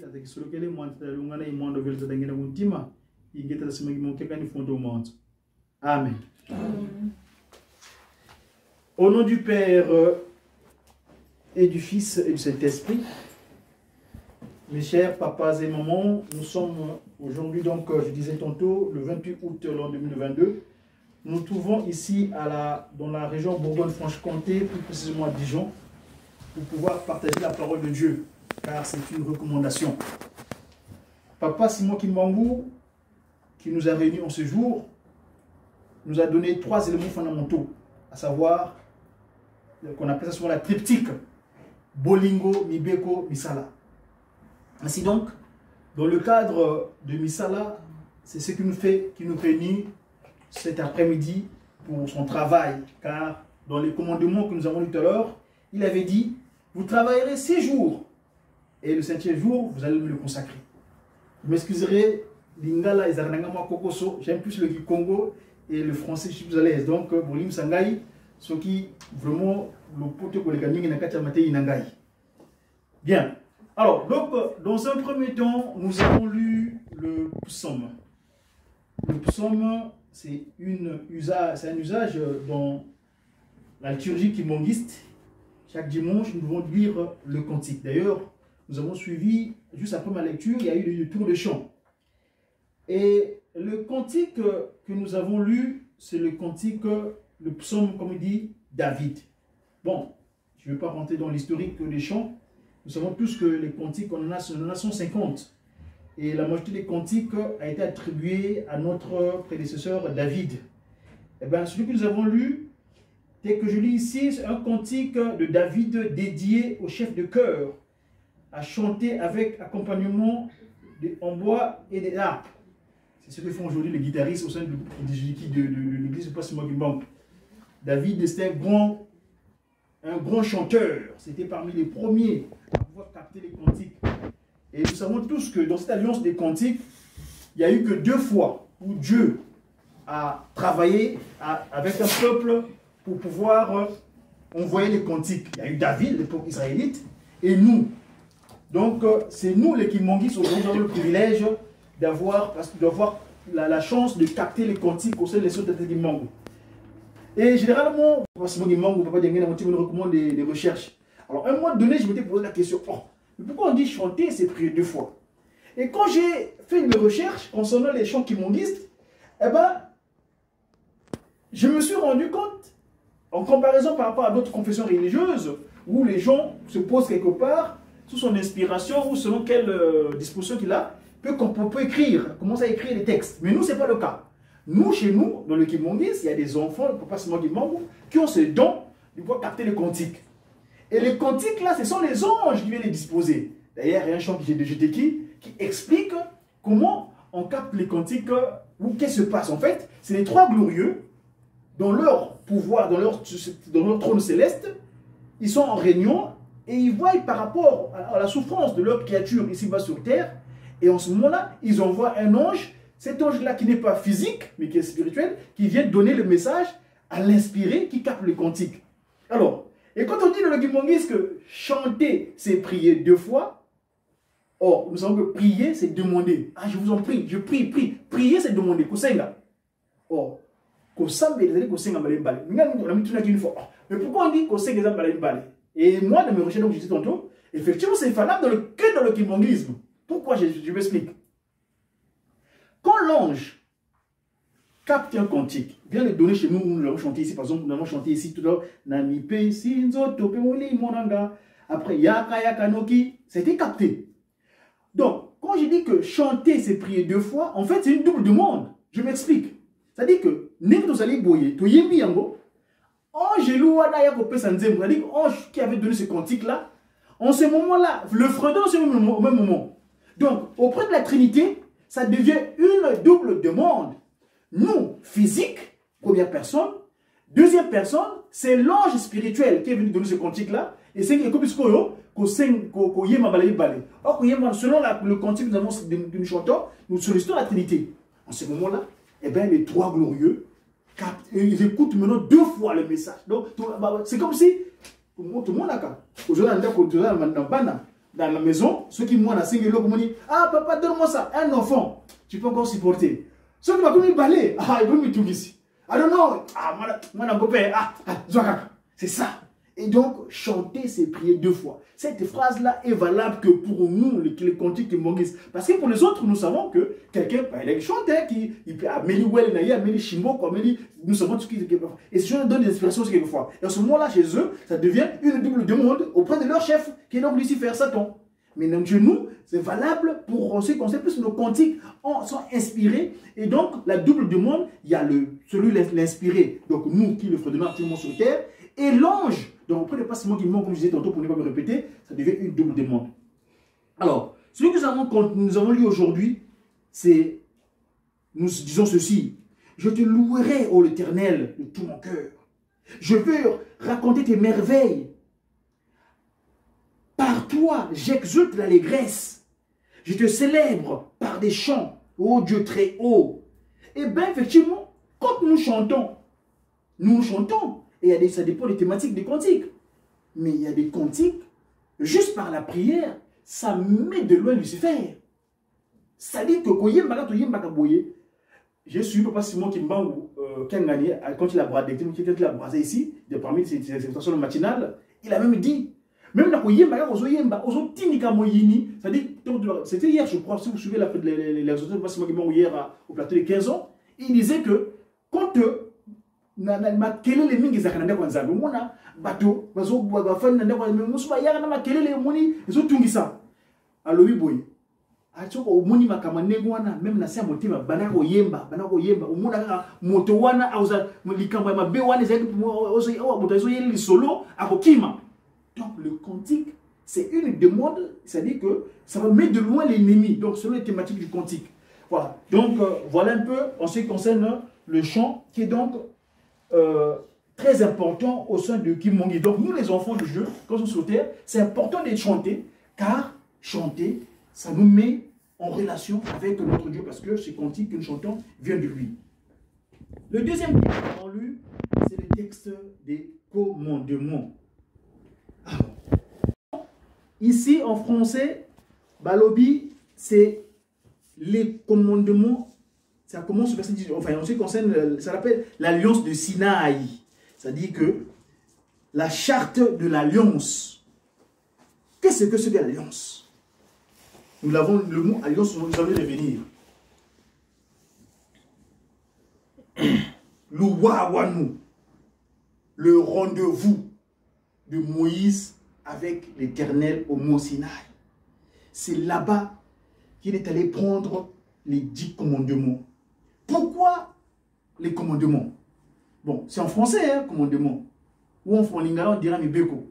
tata kisolokele mwanta lungana imondo vile tadangena kuntima ingeta simagi monkeka ni fondo au monde. Amen. Amen. Au nom du Père et du Fils et du Saint-Esprit, mes chers papas et mamans, nous sommes aujourd'hui donc, je disais tantôt, le 28 août l'an 2022. Nous nous trouvons ici dans la région Bourgogne-Franche-Comté, plus précisément à Dijon, pour pouvoir partager la parole de Dieu, car c'est une recommandation. Papa Simon Kimbangu, qui nous a réunis en ce jour, nous a donné 3 éléments fondamentaux, à savoir qu'on appelle ça souvent la triptyque Bolingo, Mibeko, Misala. Ainsi donc, dans le cadre de Misala, c'est ce qui nous réunit cet après-midi pour son travail, car dans les commandements que nous avons lu tout à l'heure, il avait dit, vous travaillerez 6 jours, et le 7e jour, vous allez me le consacrer. Vous m'excuserez, Lingala et Zaranangama Kokoso, j'aime plus le Congo et le français, je suis plus à l'aise. Donc, Bolim Sangai, ce qui vraiment le pote pour les gamins n'a qu'à mater Inangai. Bien. Alors, donc, dans un premier temps, nous avons lu le psaume. Le psaume, c'est un usage dans la liturgie kimonguiste. Chaque dimanche, nous devons lire le cantique. D'ailleurs, nous avons suivi, juste après ma lecture, il y a eu le tour de chant. Et le cantique que nous avons lu, c'est le cantique, le psaume, comme il dit, David. Bon, je ne vais pas rentrer dans l'historique des chants. Nous savons tous que les cantiques, on en a 150. Et la majorité des cantiques a été attribuée à notre prédécesseur David. Et bien, celui que nous avons lu, tel que je lis ici, c'est un cantique de David dédié au chef de chœur, à chanter avec accompagnement en bois et des harpes. C'est ce que font aujourd'hui les guitaristes au sein de l'église de Passement du Banque. David, c'était un grand chanteur. C'était parmi les premiers à pouvoir capter les cantiques. Et nous savons tous que dans cette alliance des cantiques, il n'y a eu que 2 fois où Dieu a travaillé avec un peuple pour pouvoir envoyer les cantiques. Il y a eu David, l'époque israélite, et nous. Donc, c'est nous les Kimonguis, aujourd'hui, nous avons le privilège d'avoir la chance de capter les cantiques au sein des sauts de Kimongu. Et généralement, papa me recommande des recherches. Alors, à un moment donné, je m'étais posé la question, mais pourquoi on dit chanter, c'est prier 2 fois? Et quand j'ai fait une recherche concernant les chants kimonguistes, eh ben, je me suis rendu compte, en comparaison par rapport à d'autres confessions religieuses, où les gens se posent quelque part, sous son inspiration ou selon quelle disposition qu'il a, qu'on peut écrire, commencer à écrire des textes. Mais nous, ce n'est pas le cas. Nous, chez nous, dans le Kimongis, il y a des enfants, pas seulement des membres, qui ont ce don de pouvoir capter les cantiques. Et les cantiques, là, ce sont les anges qui viennent les disposer. D'ailleurs, il y a un chant de Jeteki qui explique comment on capte les cantiques, ou qu'est-ce qui se passe. En fait, c'est les 3 glorieux, dans leur pouvoir, dans leur trône céleste, ils sont en réunion, et ils voient par rapport à la souffrance de leur créature ici-bas sur terre, et en ce moment-là, ils envoient un ange, cet ange-là qui n'est pas physique, mais qui est spirituel, qui vient donner le message à l'inspiré qui capte le cantique. Alors, et quand on dit dans le Kimongis que chanter, c'est prier 2 fois, or, nous savons que prier, c'est demander. Ah, je vous en prie, je prie. Prier, c'est demander. Kosenga. Or, Kosambe, les années Kosenga Malembale. Mais pourquoi on dit Kosenga Malembale? Et moi, dans mes recherches, donc je disais tantôt, effectivement, c'est valable que dans le kimongisme. Pourquoi? Je m'explique. Quand l'ange capte un cantique, vient le donner chez nous, nous l'avons chanté ici, par exemple, nous l'avons chanté ici tout à l'heure, Nami pe sinzo tope moli monanga, après Yaka Yaka Noki, c'était capté. Donc, quand je dis que chanter, c'est prier 2 fois, en fait, c'est une double demande. Je m'explique. C'est-à-dire que, c'est-à-dire ange qui avait donné ce cantique-là, en ce moment-là, le fredon, c'est au même moment. Donc, auprès de la Trinité, ça devient une double demande. Nous, physique, première personne. Deuxième personne, c'est l'ange spirituel qui est venu donner ce cantique-là. Et c'est comme si selon le cantique que nous chantons, nous sollicitons la Trinité. En ce moment-là, eh bien, les 3 glorieux, ils écoutent maintenant 2 fois le message. Donc, c'est comme si tout le monde a qu'à. Aujourd'hui, dans la maison, ceux qui m'ont enseigné, ils disent, ah papa, donne-moi ça, un enfant, tu peux encore supporter. Ceux qui m'ont balai, ah, ils vont me tout ici. I don't know, ah, c'est ça. Et donc, chanter, c'est prier 2 fois. Cette phrase-là est valable que pour nous, les cantiques de Moïse. Parce que pour les autres, nous savons que quelqu'un, il chante, il peut amener Well, amener Shimbo, nous savons tout ce qu'il fait. Et ces gens donnent des inspirations quelquefois. Et à ce moment-là, chez eux, ça devient une double demande auprès de leur chef, qui est donc Lucifer, Satan. Mais donc, chez nous, c'est valable pour ce qu'on sait plus nos cantiques sont inspirés. Et donc, la double demande, il y a celui l'inspiré. Donc, nous qui le fredonnons actuellement sur terre. Et l'ange, donc auprès des passements qui manquent, comme je disais tantôt pour ne pas me répéter, ça devient une double demande. Alors, celui que nous avons lu aujourd'hui, c'est, nous disons ceci, je te louerai, ô l'Éternel, de tout mon cœur. Je veux raconter tes merveilles. Par toi, j'exulte l'allégresse. Je te célèbre par des chants, ô Dieu très haut. Et bien, effectivement, quand nous chantons, et ça dépend des thématiques des cantiques. Mais il y a des cantiques, juste par la prière, ça met de loin Lucifer. Ça dit que j'ai suivi Papa Simon Kimbangu, quand il a brasé ici, parmi ses exhortations matinales, il a même dit, même la c'était hier, je crois, si vous suivez les exhortations de Papa Simon Kimbangu hier au plateau de 15 ans, il disait que quand makelele mingi za kananda kwa nzambe mona bato bazo bafani nanda kwa musuba yaka na makelele moni ezo tungisa alobi boy achoko omoni makamanengo wana même na sia motima banako yemba omona kaka moto wana auza likambo ya mabe wana ezaki ozo boto ezo yeli solo akokima. Donc le cantique c'est une demande, c'est-à-dire que ça va mettre de loin l'ennemi. Donc selon les thématiques du cantique. Voilà. Donc voilà un peu en ce qui concerne le chant qui est donc très important au sein de Kim Mongi. Donc nous les enfants de Dieu, quand on est sur terre, c'est important de chanter, car chanter, ça nous met en relation avec notre Dieu, parce que ce cantique que nous chantons vient de lui. Le deuxième texte qu'on a lu, c'est le texte des commandements. Ici en français, Balobi, c'est les commandements. Ça commence au verset 18. Enfin, en ce qui concerne, ça s'appelle l'alliance de Sinaï. C'est-à-dire que la charte de l'alliance. Qu'est-ce que c'est que l'alliance? Nous l'avons, le mot alliance, nous allons revenir. L'Ouawanu, le rendez-vous de Moïse avec l'Éternel au mont Sinaï. C'est là-bas qu'il est allé prendre les 10 commandements. Pourquoi les commandements? Bon, c'est en français, hein, commandements. Ou en lingala, on dira Mibeko.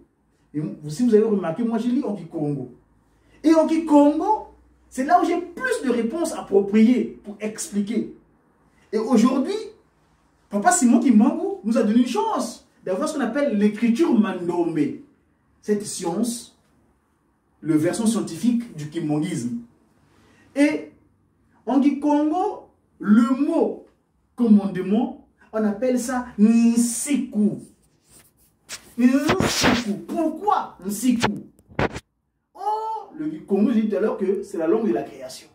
Si vous avez remarqué, moi je lis en Kikongo. Et en Kikongo, c'est là où j'ai plus de réponses appropriées pour expliquer. Et aujourd'hui, Papa Simon Kimbangu nous a donné une chance d'avoir ce qu'on appelle l'écriture mandombe. Cette science, le version scientifique du kimongisme. Et en Kikongo, le mot commandement, on appelle ça Nsiku. Nsiku. Pourquoi Nsiku? Oh, le Kikongo, j'ai dit tout à l'heure que c'est la langue de la création.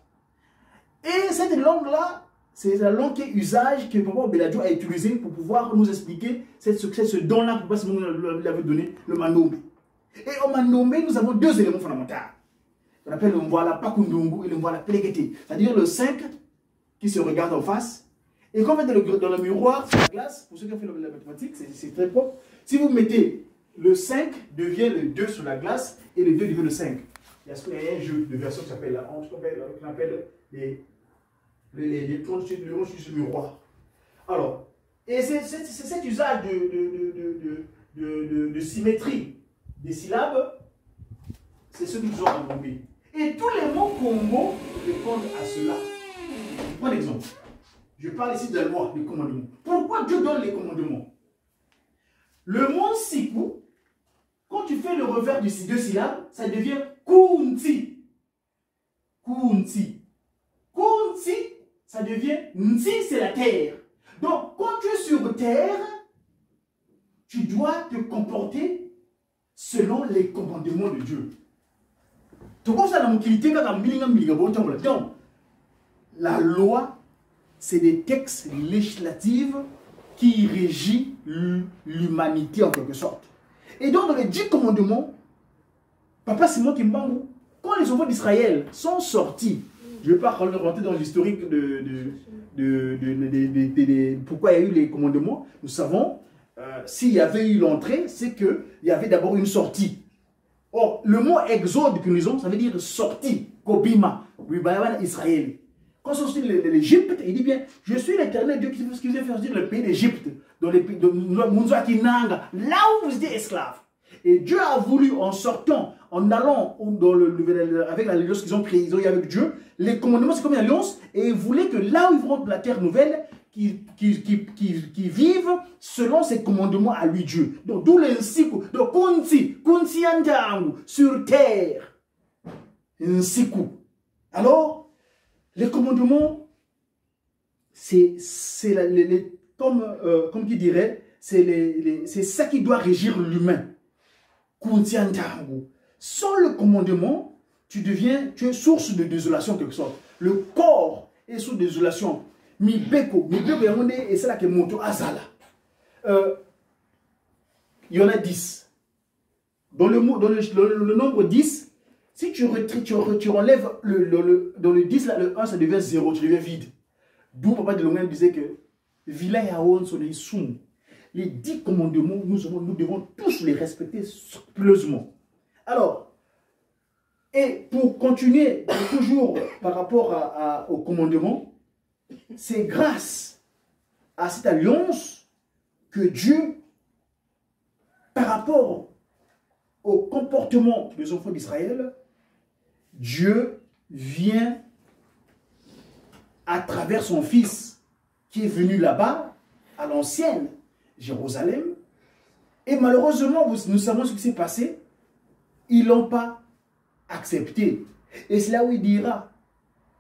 Et cette langue-là, c'est la langue qui est usage que Papa Beladio a utilisé pour pouvoir nous expliquer ce don-là que Papa Simon lui avait donné, le Mandombe. Et au Mandombe, nous avons 2 éléments fondamentaux. On appelle le Mvoala Pakundungu et le Mvoala Pelekete. C'est-à-dire le 5 qui se regarde en face. Et quand vous êtes dans le miroir, sur la glace, pour ceux qui ont fait la mathématique, c'est très propre. Si vous mettez le 5, devient le 2 sur la glace et le 2 devient le 5. Il y a un jeu de version qui s'appelle les troncs sur le miroir. Alors, et c'est cet usage de symétrie des syllabes, c'est ce que nous avons compris. Et tous les mots Congo répondent à cela. Je prends l'exemple. Je parle ici de la loi, des commandements. Pourquoi Dieu donne les commandements? Le mot Siku, quand tu fais le revers de ces deux syllabes, ça devient Kunti. Kunti. Kunti, ça devient Nti, c'est la terre. Donc, quand tu es sur terre, tu dois te comporter selon les commandements de Dieu. Donc, la loi, c'est des textes législatifs qui régissent l'humanité en quelque sorte. Et donc, dans les 10 commandements, Papa Simon Kimbangu, quand les enfants d'Israël sont sortis, je ne vais pas rentrer dans l'historique de pourquoi il y a eu les commandements. Nous savons, s'il y avait eu l'entrée, c'est qu'il y avait d'abord une sortie. Or, le mot exode que nous avons, ça veut dire sortie, Kobima, Israël. Quand ils sont sortis de l'Égypte, il dit bien, je suis l'Éternel Dieu qui vous a fait sortir le pays d'Égypte, là où vous étiez esclaves. Et Dieu a voulu, en sortant, en allant avec l'alliance qu'ils ont prise, ils ont eu avec Dieu, les commandements, c'est comme une alliance, et il voulait que là où ils vont de la terre nouvelle, qui vivent selon ses commandements à lui Dieu. Donc, d'où les Nsiku. Donc, Kunti Anjangu, sur terre. Nsiku. Alors, les commandements, c'est comme qui dirait, c'est ça qui doit régir l'humain. Kunti Anjangu. Sans le commandement, tu es source de désolation en quelque sorte. Le corps est sous désolation. Mibeko, et c'est là que Moto Azala. Il y en a 10. Dans le nombre 10, si tu enlèves dans le 10, là, le 1, ça devient 0, tu deviens vide. D'où Papa de Longuin disait que Vila Yaon sont les soum. Les 10 commandements, nous devons tous les respecter scrupuleusement. Alors, et pour continuer toujours par rapport au commandement, c'est grâce à cette alliance que Dieu, par rapport au comportement des enfants d'Israël, Dieu vient à travers son Fils qui est venu là-bas, à l'ancienne Jérusalem. Et malheureusement, nous savons ce qui s'est passé. Ils ne l'ont pas accepté. Et c'est là où il dira,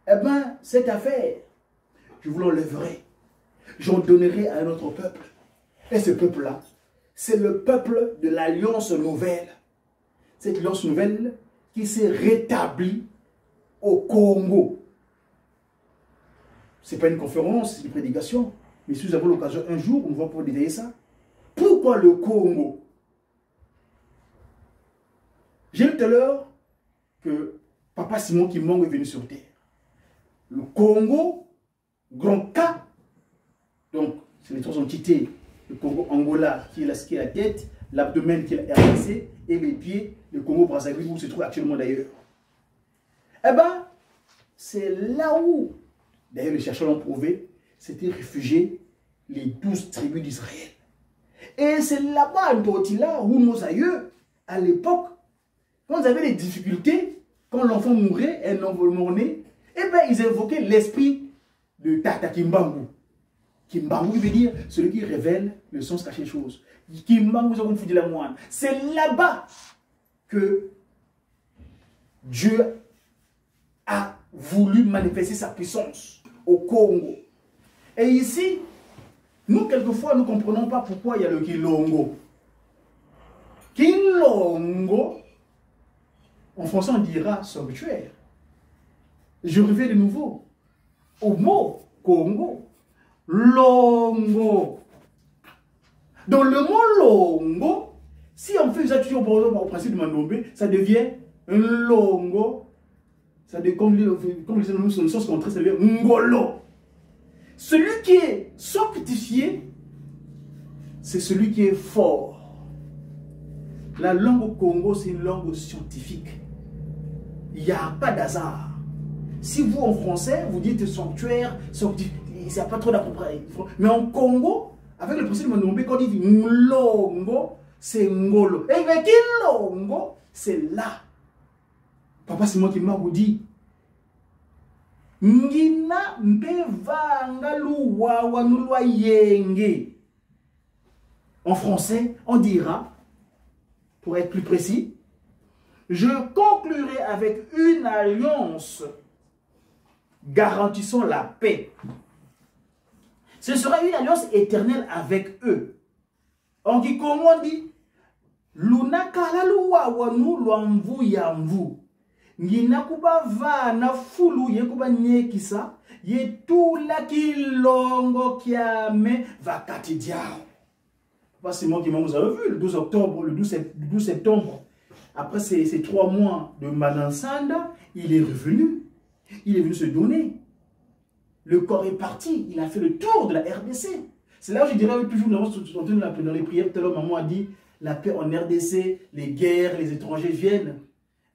eh bien, cette affaire, je vous l'enlèverai. J'en donnerai à un autre peuple. Et ce peuple-là, c'est le peuple de l'alliance nouvelle. Cette alliance nouvelle qui s'est rétablie au Congo. Ce n'est pas une conférence, c'est une prédication. Mais si nous avons l'occasion un jour, on va pouvoir détailler ça. Pourquoi le Congo? J'ai dit tout à l'heure que Papa Simon Kimbangu est venu sur terre. Le Congo, grand K, donc c'est les trois entités, le Congo Angola qui est la tête, l'abdomen qui est la RDC et les pieds, le Congo Brazzaville où se trouve actuellement d'ailleurs. Eh bien, c'est là où, d'ailleurs les chercheurs l'ont prouvé, s'étaient réfugiés les 12 tribus d'Israël. Et c'est là-bas, où nos aïeux, à l'époque, quand ils avaient des difficultés, quand l'enfant mourait, un nouveau-né, eh bien, ils invoquaient l'esprit de Tata Kimbangu. Kimbangu veut dire celui qui révèle le sens caché des choses. Kimbangu, c'est là-bas que Dieu a voulu manifester sa puissance au Congo. Et ici, nous, quelquefois, nous ne comprenons pas pourquoi il y a le Kilongo. Kilongo, en français, on dira sanctuaire. Je reviens de nouveau au mot Congo. Longo. Dans le mot longo, si on fait usage toujours au principe de Mandombe, ça devient un longo. Ça devient, comme le sens contraire, ça devient ngolo. Celui qui est sanctifié, c'est celui qui est fort. La langue au Congo, c'est une langue scientifique. Il n'y a pas d'hasard. Si vous, en français, vous dites sanctuaire, il n'y a pas trop d'appropriation. Mais en Congo, avec le principe de Manombe, quand on dit Mlongo, c'est Ngolo. Et avec Kilongo, c'est là. Papa, c'est moi qui m'a dit. Ngina mbevanga luwa wanulwa yenge. En français, on dira, pour être plus précis, je conclurai avec une alliance garantissant la paix. Ce sera une alliance éternelle avec eux. En Kikongo, on dit, Lunakala luwa wanu luamvu yamvu. Ngina kuba vana fulu yekuba nyekisa yetula kilongo kiame vakati diao. C'est moi qui vous avez vu le 12 octobre, le 12 septembre. Après ces 3 mois de Manansanda, il est revenu. Il est venu se donner. Le corps est parti. Il a fait le tour de la RDC. C'est là où je dirais toujours, dans les prières, tout à l'heure, maman a dit, la paix en RDC, les guerres, les étrangers viennent.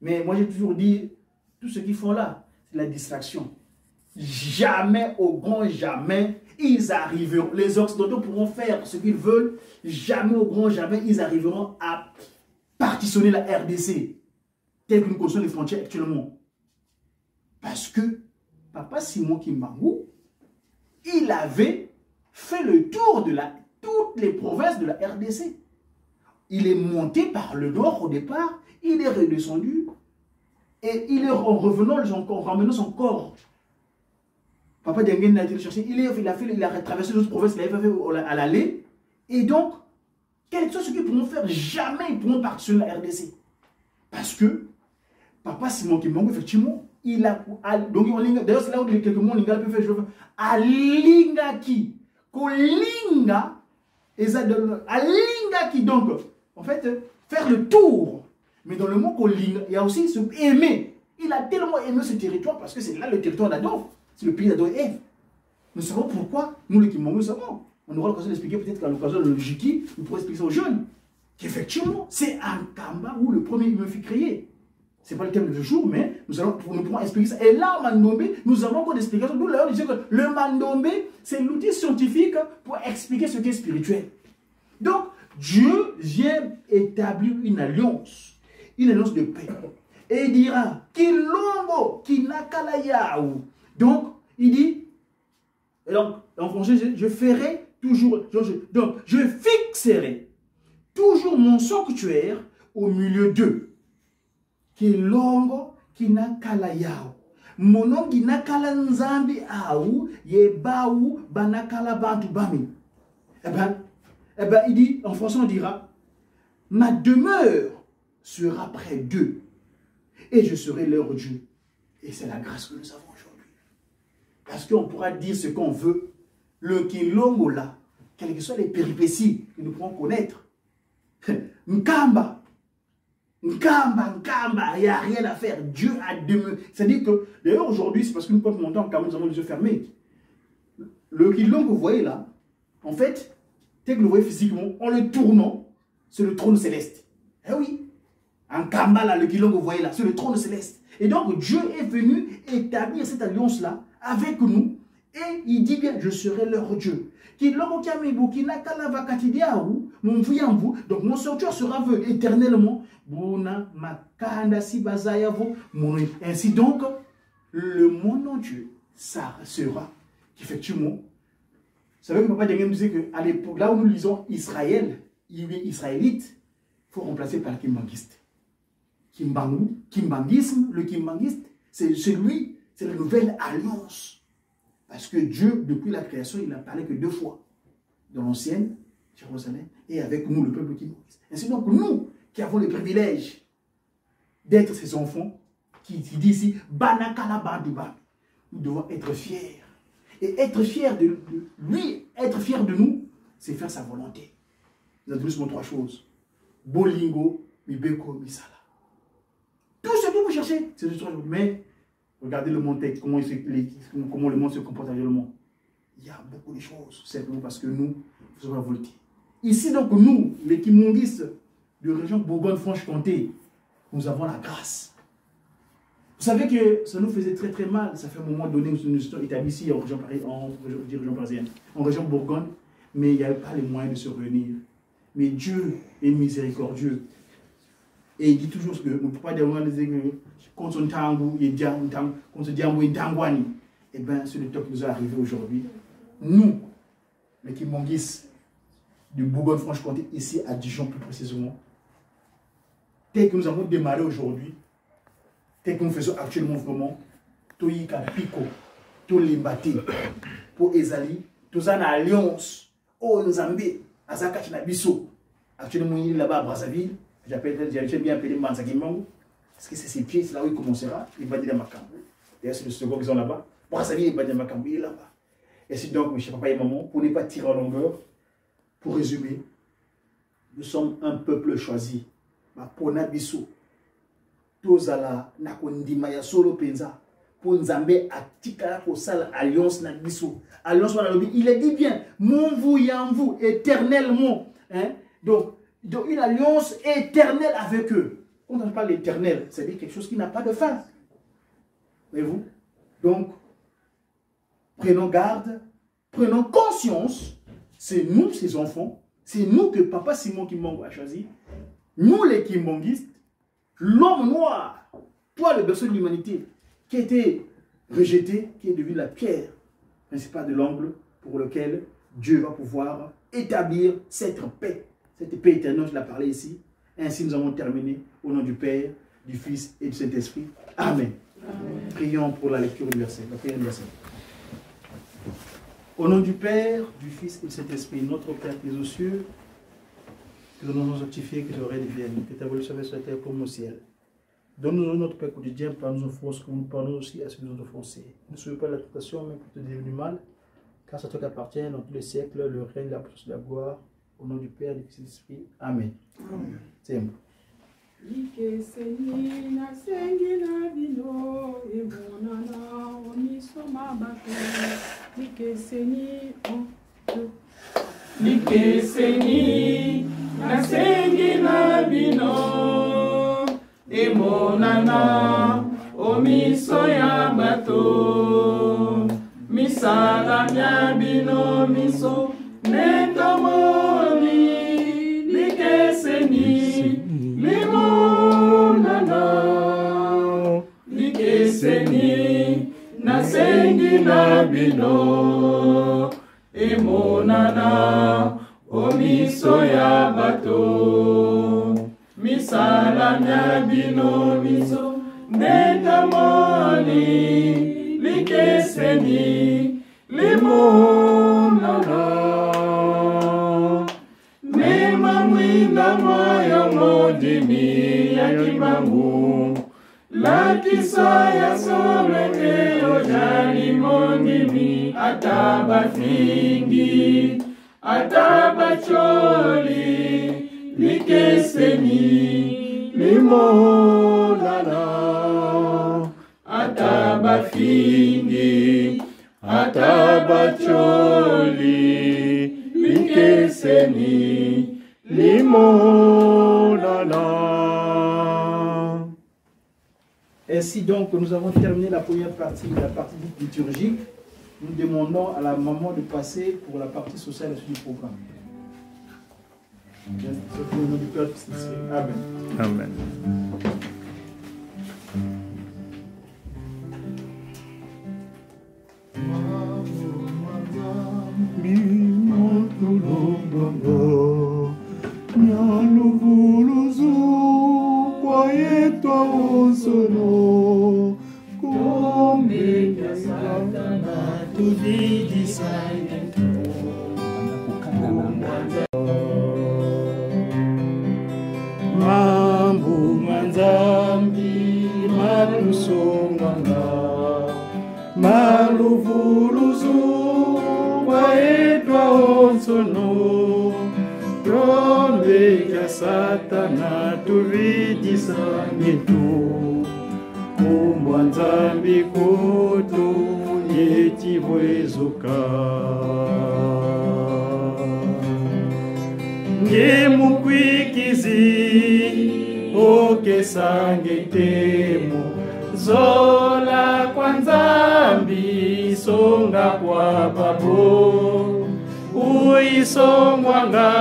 Mais moi, j'ai toujours dit, tout ce qu'ils font là, c'est la distraction. Jamais, au grand jamais, ils arriveront. Les Occidentaux pourront faire ce qu'ils veulent. Jamais, au grand jamais, ils arriveront à partitionner la RDC. Telle que nous connaissons les frontières actuellement. Parce que Papa Simon Kimbangu, il avait fait le tour de toutes les provinces de la RDC. Il est monté par le nord au départ, il est redescendu et il est en revenant, en ramenant son corps. Papa Diangen a été le chercher, il a traversé d'autres provinces, il avait fait à l'aller. Et donc, quelque chose qu'ils pourront faire, jamais ils pourront partir de la RDC. Parce que Papa Simon Kimbangu, effectivement, il a. Donc, d'ailleurs, c'est là où quelques mots, Linga peut faire. Alinga qui Kolinga, Alinga qui, donc, en fait, faire le tour. Mais dans le mot Kolinga, il y a aussi ce aimer. Il a tellement aimé ce territoire parce que c'est là le territoire d'Adam. C'est le pays d'Adam et Ève. Nous savons pourquoi, nous les Kimbangu, nous savons. On aura l'occasion d'expliquer peut-être qu'à l'occasion de Jiki, nous pourrons expliquer ça aux jeunes. Qu'effectivement, c'est un Kamba où le premier humain fut créé. Ce n'est pas le thème de jour, mais nous pourrons expliquer ça. Et là, au Mandombe, nous avons encore des explications. Nous, là, on disait que le Mandombe, c'est l'outil scientifique pour expliquer ce qui est spirituel. Donc, Dieu vient établir une alliance de paix. Et il dira, Kilongo, Kinakalayaou. Donc, il dit, et donc, en français, je ferai toujours, donc, je fixerai toujours mon sanctuaire au milieu d'eux. Kilongo kinakala yao. Mono kinakala nzambi au yebaou banakala bantu bami. Eh ben, il dit, en français on dira, ma demeure sera près d'eux et je serai leur Dieu. Et c'est la grâce que nous avons aujourd'hui. Parce qu'on pourra dire ce qu'on veut. Le Kilongo là, quelles que soient les péripéties que nous pourrons connaître. Nkamba, il n'y a rien à faire. Dieu a demeuré. C'est-à-dire que, d'ailleurs, aujourd'hui, c'est parce que nous, quand nous montons en Cameroun, nous avons les yeux fermés. Le Kilongo que vous voyez là, en fait, tel que vous le voyez physiquement, en le tournant, c'est le trône céleste. Eh oui. En Kamba, là, le Kilongo que vous voyez là, c'est le trône céleste. Et donc, Dieu est venu établir cette alliance-là avec nous. Et il dit bien, je serai leur Dieu. Donc mon sanctuaire sera vu éternellement. Ainsi donc, le mon Dieu, ça sera effectivement. Vous savez que Papa Diangen disait qu'à l'époque, là où nous lisons Israël, israélite, il faut remplacer par kimbanguiste. Kimbanguisme, le kimbanguiste, c'est lui, c'est la nouvelle alliance. Parce que Dieu, depuis la création, il n'a parlé que 2 fois. Dans l'ancienne Jérusalem et avec nous, le peuple qui nous. Ainsi donc, nous qui avons le privilège d'être ses enfants, qui dit ici, Banakala Banduba, nous devons être fiers. Et être fiers de lui, être fiers de nous, c'est faire sa volonté. Nous avons seulement 3 choses. Bolingo, Mibeko, Misala. Tout ce que vous cherchez, c'est ce 3 choses. Mais regardez le monde, comment le monde se comporte actuellement. Il y a beaucoup de choses, simplement parce que nous faisons la volonté. Ici, donc, nous, les Kimonguistes de région Bourgogne-Franche-Comté, nous avons la grâce. Vous savez que ça nous faisait très très mal. Ça fait un moment donné où nous sommes établis ici en région parisienne, en région Bourgogne, mais il n'y avait pas les moyens de se réunir. Mais Dieu est miséricordieux. Et il dit toujours que mon papa dit que quand on tango, il dit quand on dit tangwani. Eh bien, c'est le temps qui nous est arrivé aujourd'hui. Nous, les Kimongis du Bourgogne-Franche-Comté, ici à Dijon plus précisément, tel que nous avons démarré aujourd'hui, tel que nous faisons actuellement vraiment, Toyika Pico, Tolimbate, pour Ezali, tous en alliance, au Nzambé, à Zakachinabiso. Actuellement, il est là-bas à Brazzaville, j'aime bien appeler Manzagimango, parce que c'est ses pieds, c'est là où il commencera, il va dire à Makambo. D'ailleurs, c'est le second qu'ils ont là-bas. Brazzaville, il va dire à Makambo, il est là-bas. Et c'est donc, mes chers papa et maman, pour ne pas tirer en longueur, pour résumer, nous sommes un peuple choisi. Pour Nabiso, Tozala, Nakondima ya solo penza, pour Nzambe atika pour sala alliance Nabiso. Alliance il a dit bien, mon vous et en vous, éternellement. Hein? Donc, une alliance éternelle avec eux. Quand on parle d'éternel, c'est-à-dire quelque chose qui n'a pas de fin. Voyez-vous? Donc, prenons garde, prenons conscience, c'est nous, ces enfants, c'est nous que Papa Simon Kimbangu a choisi, nous les Kimbanguistes, l'homme noir, toi le berceau de l'humanité, qui a été rejeté, qui est devenu la pierre principale de l'angle pour lequel Dieu va pouvoir établir cette paix éternelle, je l'ai parlé ici. Ainsi nous avons terminé au nom du Père, du Fils et du Saint-Esprit. Amen. Amen. Prions pour la lecture du verset, la prière du verset. Au nom du Père, du Fils et du Saint-Esprit, notre Père qui es aux cieux, que ton nom soit sanctifié, que ton règne vienne, que ta volonté soit faite sur la terre comme au ciel. Donne-nous notre Père quotidien, pardonne nos offenses, comme nous pardonnons aussi à ceux qui nous ont offensés. Ne soyez pas la tentation, mais pour te délivrer du mal, car c'est toi qui appartient dans tous les siècles, le règne, la puissance et la gloire, au nom du Père, du Fils et de l'Esprit. Amen. Amen. C'est bon. Likeseni nasengi na bino emonana omiso ya bato misala mya bino miso netomoni likeseni limonana likeseni nasengi na bino emonana omiso ya bato misala mya bino miso netamoni likeseni limonana nemamwinda mwayo modimi ya Kimbangu lakisa ya soleke ojali mondimi atabafingi atabacholi likeseni limonana atabafingi atabacholi likeseni limonana. Ainsi donc, nous avons terminé la première partie, la partie liturgique. Nous demandons à la maman de passer pour la partie sociale du programme. Amen. Amen. Mambu manzambi matusonganga maluvuluzu kwaetwa onsono tombe ya satana tuvidisangetu kumbwa nzambi kutu yetibwezuka ngemukwikizi okesange temo zola kwa nzambi songa kwa babo uisongwanga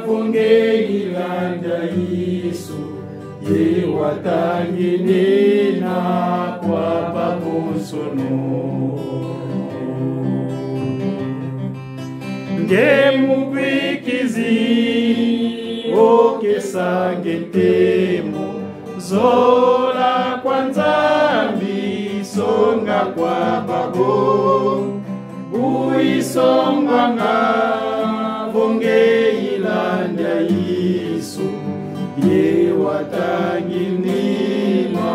vonge ilanda Yesu ye watanginina kwa babo sono ngemukwikizi okesangetemo zola kwa nzambi songa kwa babo uisongwanga vonge ilanda Yesu ye watanginina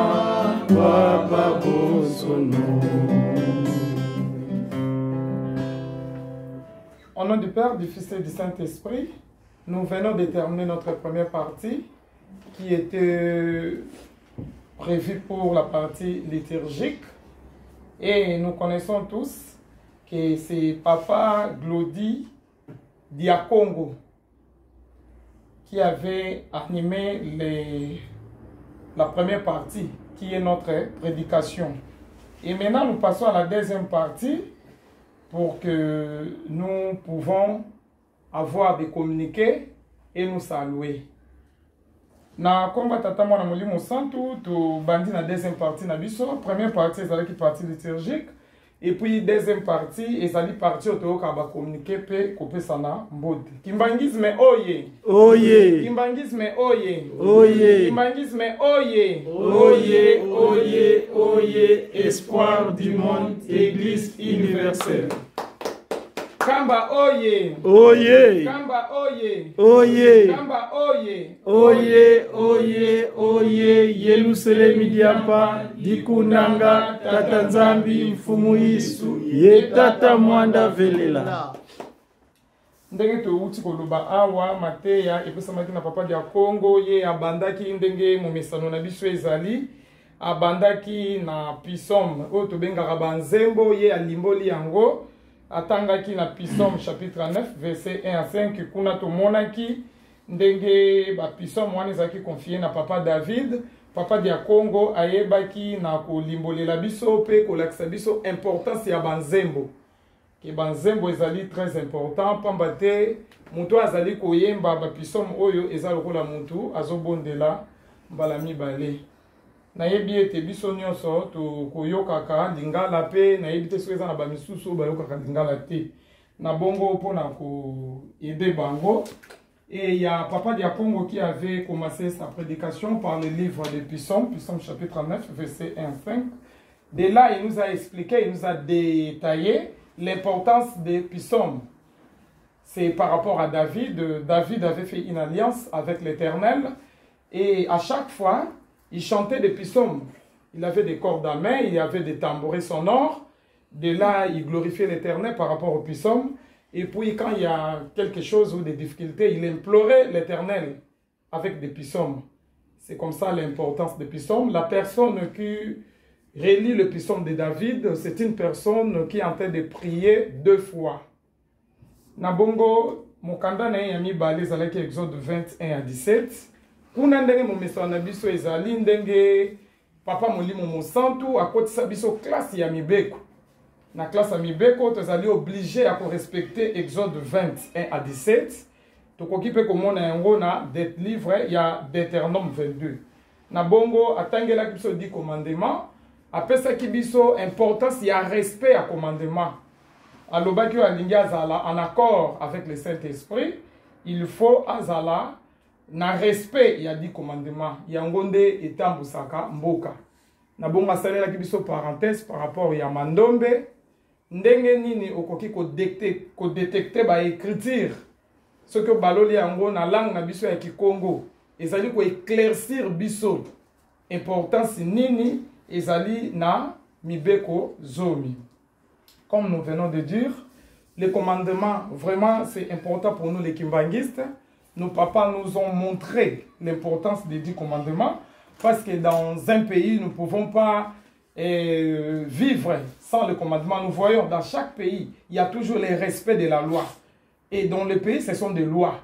kwa babo sono. Au nom du Père, du Fils et du Saint-Esprit, nous venons de terminer notre première partie qui était prévue pour la partie liturgique. Et nous connaissons tous que c'est Papa Glody Diakongo qui avait animé la première partie qui est notre prédication. Et maintenant nous passons à la deuxième partie pour que nous pouvons avoir des communiqués et nous saluer. Na komba tata mwana molimo santu to bandi na deuxième partie na biso. Première partie ezali ki partie liturgique et puis deuxième partie ezali partie otoyoka ba communiquer pe kopesa na mbode. Kimbangisme oye. Oye. Kimbangisme oye. Oye. Kimbangisme oye. Oye, oye, oye, espoir du monde, Église universelle. Kamba oye. Oye. Kamba oye. Oye. Kamba oye. Oye, oye, oye, Yerusalemu diapa, dikunanga, tata nzambi mfumu Yesu, ye tata mwanda velela. Ndenge touti koloba awa mateya epesamaki na papa dia Kongo ye abandaki ndenge momesano na biso ezali abandaki na pisom oyo tobengaka banzembo ye alimboli yango atangaki na pisom chapitre 9 verset 1 à 5 kuna tomonaki ndenge ba pisom wana ezalaki confie na papa David. Papa dia Kongo ayebaki na kolimbolela biso pe kolakisa biso importance ya banzembo. Que banzembo ezali très important pamba te mutu azali koyemba ba pisom oyo eza lokola mutu azobondela mbala mibale. Nayebi ete biso nyonso to koyokaka lingala pe nayebi te soki eza na bamisusu bayokaka lingala te na bongo mpona koyede bango. Et il y a Papa dia Kongo qui avait commencé sa prédication par le livre des Psaumes, Psaume chapitre 9, verset 1 à 5. De là, il nous a expliqué, il nous a détaillé l'importance des psaumes. C'est par rapport à David. David avait fait une alliance avec l'Éternel et à chaque fois, il chantait des psaumes. Il avait des cordes à main, il avait des tambourins sonores. De là, il glorifiait l'Éternel par rapport aux psaumes. Et puis, quand il y a quelque chose ou des difficultés, il implorait l'Éternel avec des psaumes. C'est comme ça l'importance des psaumes. La personne qui relit le psaume de David, c'est une personne qui est en train de prier 2 fois. Nabongo, mokanda na yami bale zalaki Exode 21 à 17. Kuna ndenge momesa na biso ezali ndenge papa molimo mosantu akotisa biso classe ya mibeko. Na classe ya mibeko tozali obligé à respecter Exode 21 à 17. Tokoki pe komona yango na livre ya Deutéronome 22. Nabongo atangela biso 10 commandements. Apesaki biso importance ya respect à commandement. Alobaki alingi azala en accord avec le Saint-Esprit, il faut azala na respect ya 10 commandements. Yango nde etambusaka mboka. Na bongo asalelaki biso parenthèse par rapport ya mandombe. Ndenge nini okoki ko détecter ba écriture. Ce que baloli yango na langue na biso ya Kikongo, ezali ko éclaircir biso importance nini ezali na mibeko zomi. Comme nous venons de dire, les commandements, vraiment, c'est important pour nous les kimbangistes. Nos papas nous ont montré l'importance des 10 commandements parce que dans un pays, nous ne pouvons pas vivre sans le commandement. Nous voyons dans chaque pays, il y a toujours le respect de la loi. Et dans le pays, ce sont des lois.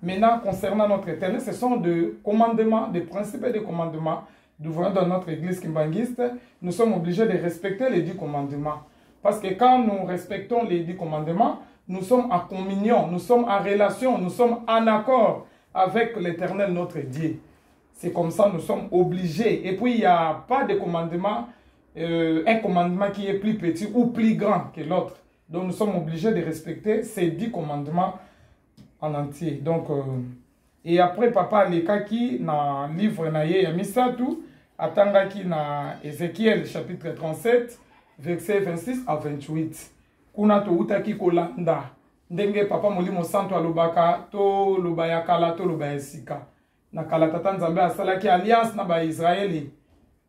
Maintenant, concernant notre Éternel, ce sont des commandements, des principes et des commandements nous voyons dans notre église kimbanguiste, nous sommes obligés de respecter les 10 commandements. Parce que quand nous respectons les 10 commandements, nous sommes en communion, nous sommes en relation, nous sommes en accord avec l'Éternel notre Dieu. C'est comme ça nous sommes obligés. Et puis il n'y a pas de commandement, un commandement qui est plus petit ou plus grand que l'autre. Donc nous sommes obligés de respecter ces 10 commandements en entier. Donc, et après papa lekaki na livre na ye ya misatu, atangaki na Ézéchiel chapitre 37, verset 26 à 28. Kuna to utaki kolanda. Ndenge papa molimo santo alobaka to loba ya kala to loba ya sika. Na kala tata nzambe asalaki alliance na ba Israeli.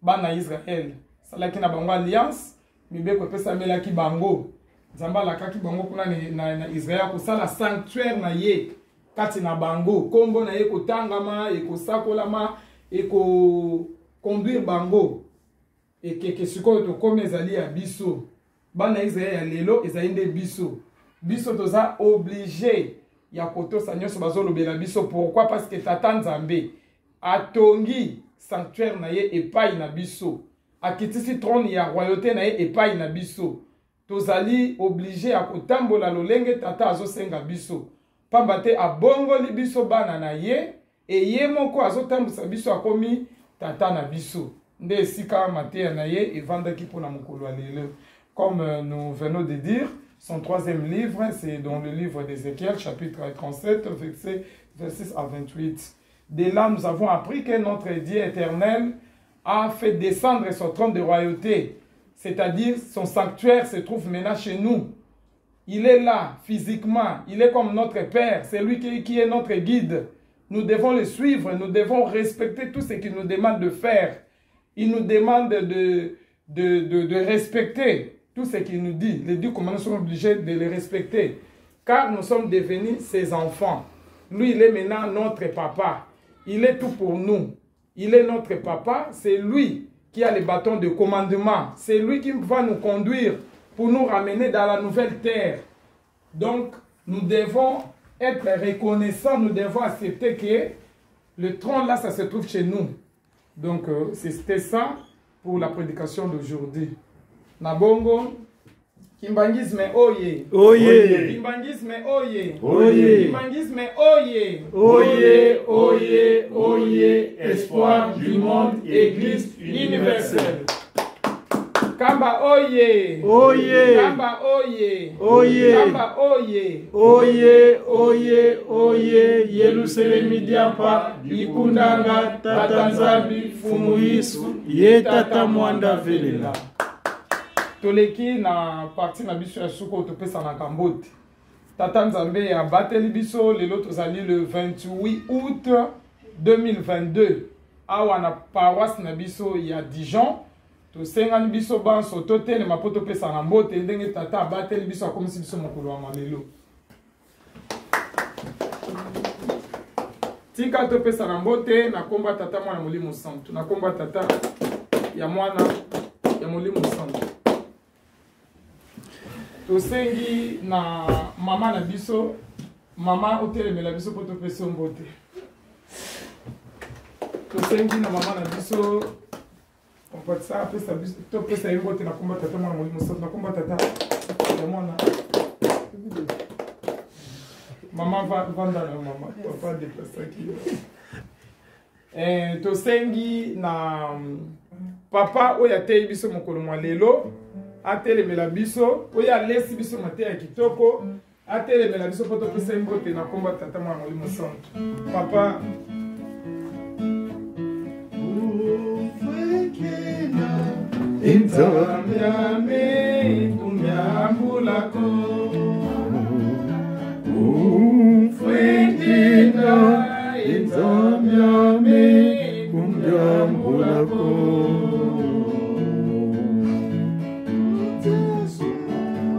Bana Israel. Salaki na bango alliance, mibeko pesa melaki bango. Nzambe alakaki bango kuna na Israel kosala sanctuaire na ye. Kati na bango, kombo na ye kotangama, ekosakolama, conduire bango. Et que sikoyo to comme ezali ya biso. Bana Israel ya lelo ezali nde biso. Biso toza obligé ya kotosa nyonso bazolobela biso. Pourquoi? Parce que tata nzambe atongi sanctuaire na ye epai na biso. Akitisi trône ya royauté na ye epai na biso. Tozali obligé ya kotambola lolenge tata azosenga biso. Pamba te abongoli biso bana na ye, e ye moko azotambusa biso akomi tata na biso. Nde esika mateya na ye evandaki mpona mokolo ya lelo. Comme nous venons de dire, son 3e livre, c'est dans le livre d'Ézéchiel, chapitre 37, verset 26 à 28. De là, nous avons appris que notre Dieu éternel a fait descendre son trône de royauté, c'est-à-dire son sanctuaire se trouve maintenant chez nous. Il est là, physiquement. Il est comme notre Père. C'est lui qui est notre guide. Nous devons le suivre. Nous devons respecter tout ce qu'il nous demande de faire. Il nous demande de respecter tout ce qu'il nous dit. Les 10 commandements, nous sommes obligés de les respecter. Car nous sommes devenus ses enfants. Lui, il est maintenant notre papa. Il est tout pour nous. Il est notre papa. C'est lui qui a le bâton de commandement. C'est lui qui va nous conduire pour nous ramener dans la nouvelle terre. Donc, nous devons être reconnaissants, nous devons accepter que le trône là, ça se trouve chez nous. Donc, c'était ça pour la prédication d'aujourd'hui. Nabongo, Kimbangisme oye. Oye. Kimbangisme oye. Oye. Kimbangisme oye. Oye, oye, oye. Espoir du monde, Église universelle. Kamba oye. Oye. Kamba oye. Oye. Kamba oye. Oye, oye, oye. Yerusalemi diapa. Ikundanga tata nzambi fumu Yesu. Ye tata mwanda velela. Toleki na parti na biso ya suko topesa na Kambote. Tata nzambe ya bateli biso lelo tozali le 28 août 2022. Awa na paroisse na biso ya Dijon. Tosengani biso banso totele mapoto pesa na mbote ndenge tata bateli biso akomisi biso mokolo wa malelo. Tika topesa na mbote na komba tata mwana molimo santo. Na komba tata ya mwana ya molimo santo. Tosengi na mama na biso, mama otelemela biso po topesa mbote. Tosengi na mama na biso. On peut ça après ça to pesa yimbote na komba tata mwana molimo santo na komba tata ya mwana. Mama vanda na mama papa déplacer qui. Tosengi na papa oya tei biso mokolo mwa lelo. Atelemela biso oya lesi biso mateya ya kitoko. Atelemela biso po topesa yimbote na komba tata mwana molimo santo. Papa Nzambe kumyambulako ufwekina Nzambe kumyambulako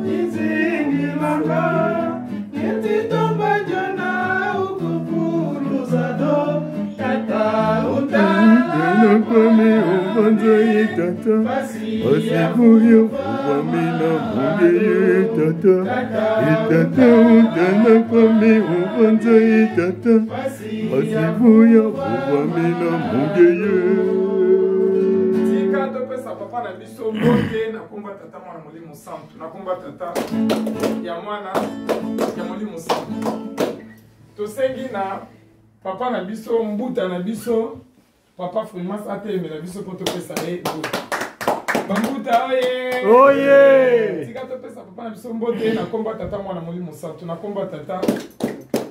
izingilanga nititomba jana ukupuluzado tata utana kwame ubanza tata asibuyo uvamina mungeye tata itata utana kwame ubanza tata asibuyo uvamina mungeye papa na biso mbote nakomba tata mwana molimo santu nakomba tata ya mwana ya molimo santu tosengi na papa na biso mbuta na biso papa Frimas atelemela biso po topesa ye mbuta bambuta oye oye tika topesa papa na biso mbote nakomba tata mwana molimo santu nakomba tata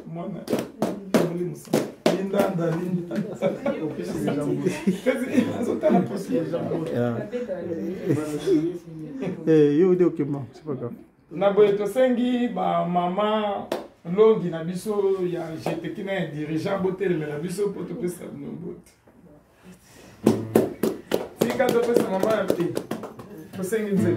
mwana molimo santu Linda, Linda. C'est pas grave. Na boye tosengi ba mama longi na biso ya GTK na dirigeant botel na biso po to pesa no bot. Tika to pesa mama ya te. Tosengi nze.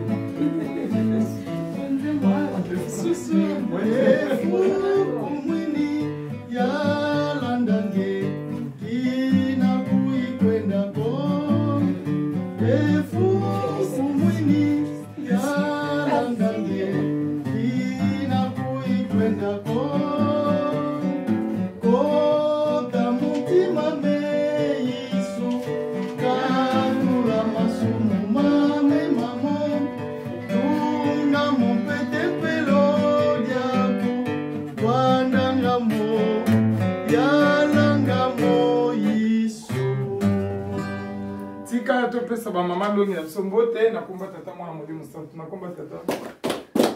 Pesa ba mama longi na biso mbote nakomba tata mwana molimo santu nakomba tata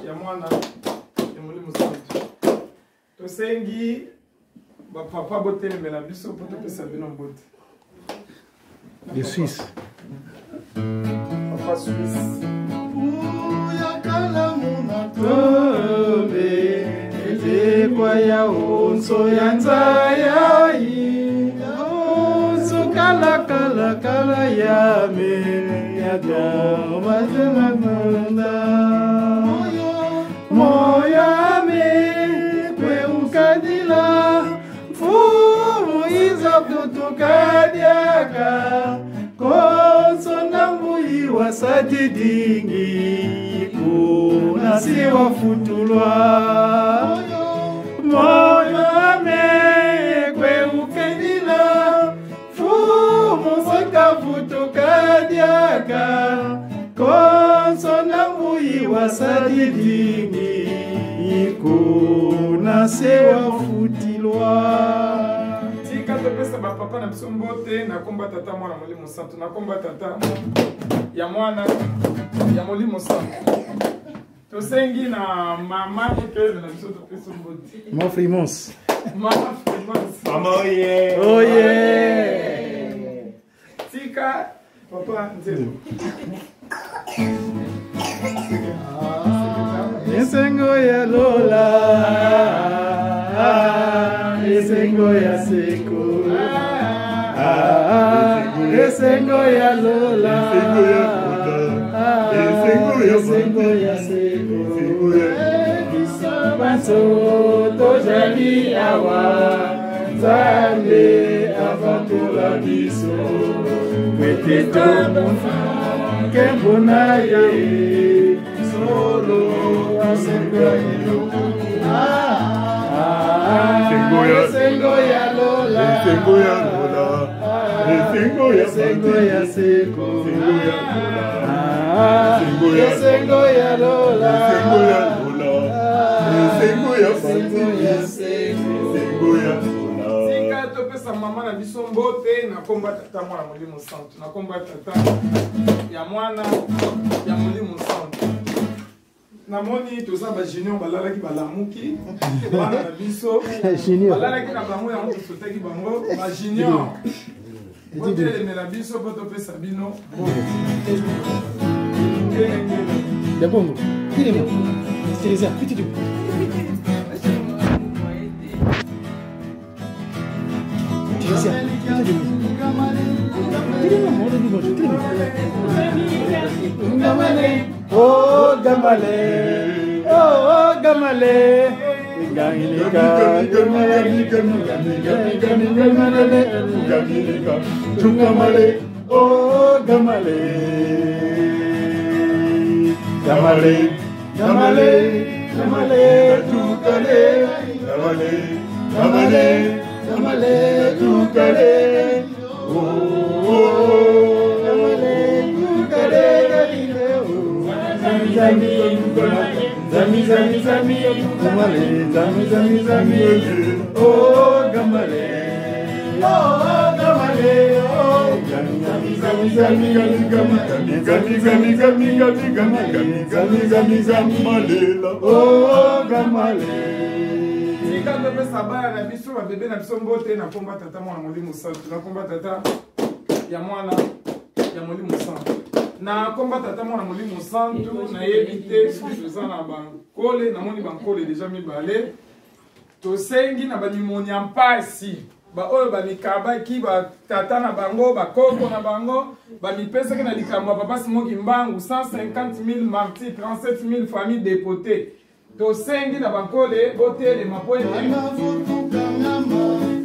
ya mwana ya molimo santu tosengi ba papa botelemela biso po topesa bino mbote De Suisse. Papa Suisse yakala munatombe ezekwa ya onso ya nzaya kala kala ya me ya doma zema manda moya me kwe ukadila fumu iza tutukadiaka konsona mbui wasadidingi kuna siwa futulwa moya me kwe ukadila futukadiaka konsona mbui wasadidingi ikuna sewa futilwa tika topesa bapapa na biso mbote nakomba tata mwana molimo santu nakomba tata ya mwana ya molimo santu tosengi na mama iteleme na biso topesa mbote Mama Frimas. mama Frimas Mama oye. Oye. Tika papa nzelo esengo ya lola esengo ya seko esengo ya lola esengo ya seko baso tojali awa nzambe avatola biso kwetetomo kembo na ye solo asengo ya lola Esengo ya lola. Esengo ya seko Esengo ya lola Esengo ya seko Esengo ya lola. tika topesa mama na biso mbote nakomba tata mwana molimo santu nakomba tata ya mwana ya molimo santu namoni toza ba junior balalaki balamuki bana na biso balalaki na bango yango tosotaki bango ba junior botelemela biso po topesa bino De Bongo. Dis-le-moi. Thérèse, petit du. Thérèse, petit du. Dis-le-moi, on a dit bonjour. Dis-le-moi. Gamale, oh Gamale, oh Gamale, Gamilika, Gamale, oh Gamale, Gamale, Gamale, Gamale, Tukale, Gamale, Gamale, Gamale, Tukale, oh Gamale, Tukale. Zami, zami, zami, gamale, zami, zami, zami, oh, gamale, oh, gamale, oh, gami, gami, gami, gami, gami, gami, gami, gami, gami, gami, gami, gami, malela, oh, gamale. Quand on fait ça, la biso, la bébé, la biso, mbote, na combat tata, moi, na moli moussant, na combat tata, ya moi là, ya moli moussant. Na combat tata, moi, na moli moussant, na évité, je faisais na bankole, na moni bankole déjà mi balé. To sengi na banimoni en pasi. Ba oyo ba mikaba ki ba tata na bango, ba koko na bango, ba mi pesa ke na likamwa papa simoki mbangu 150,000 martyrs, 37,000 familles dépotées. To sengi na bankole bote ma poe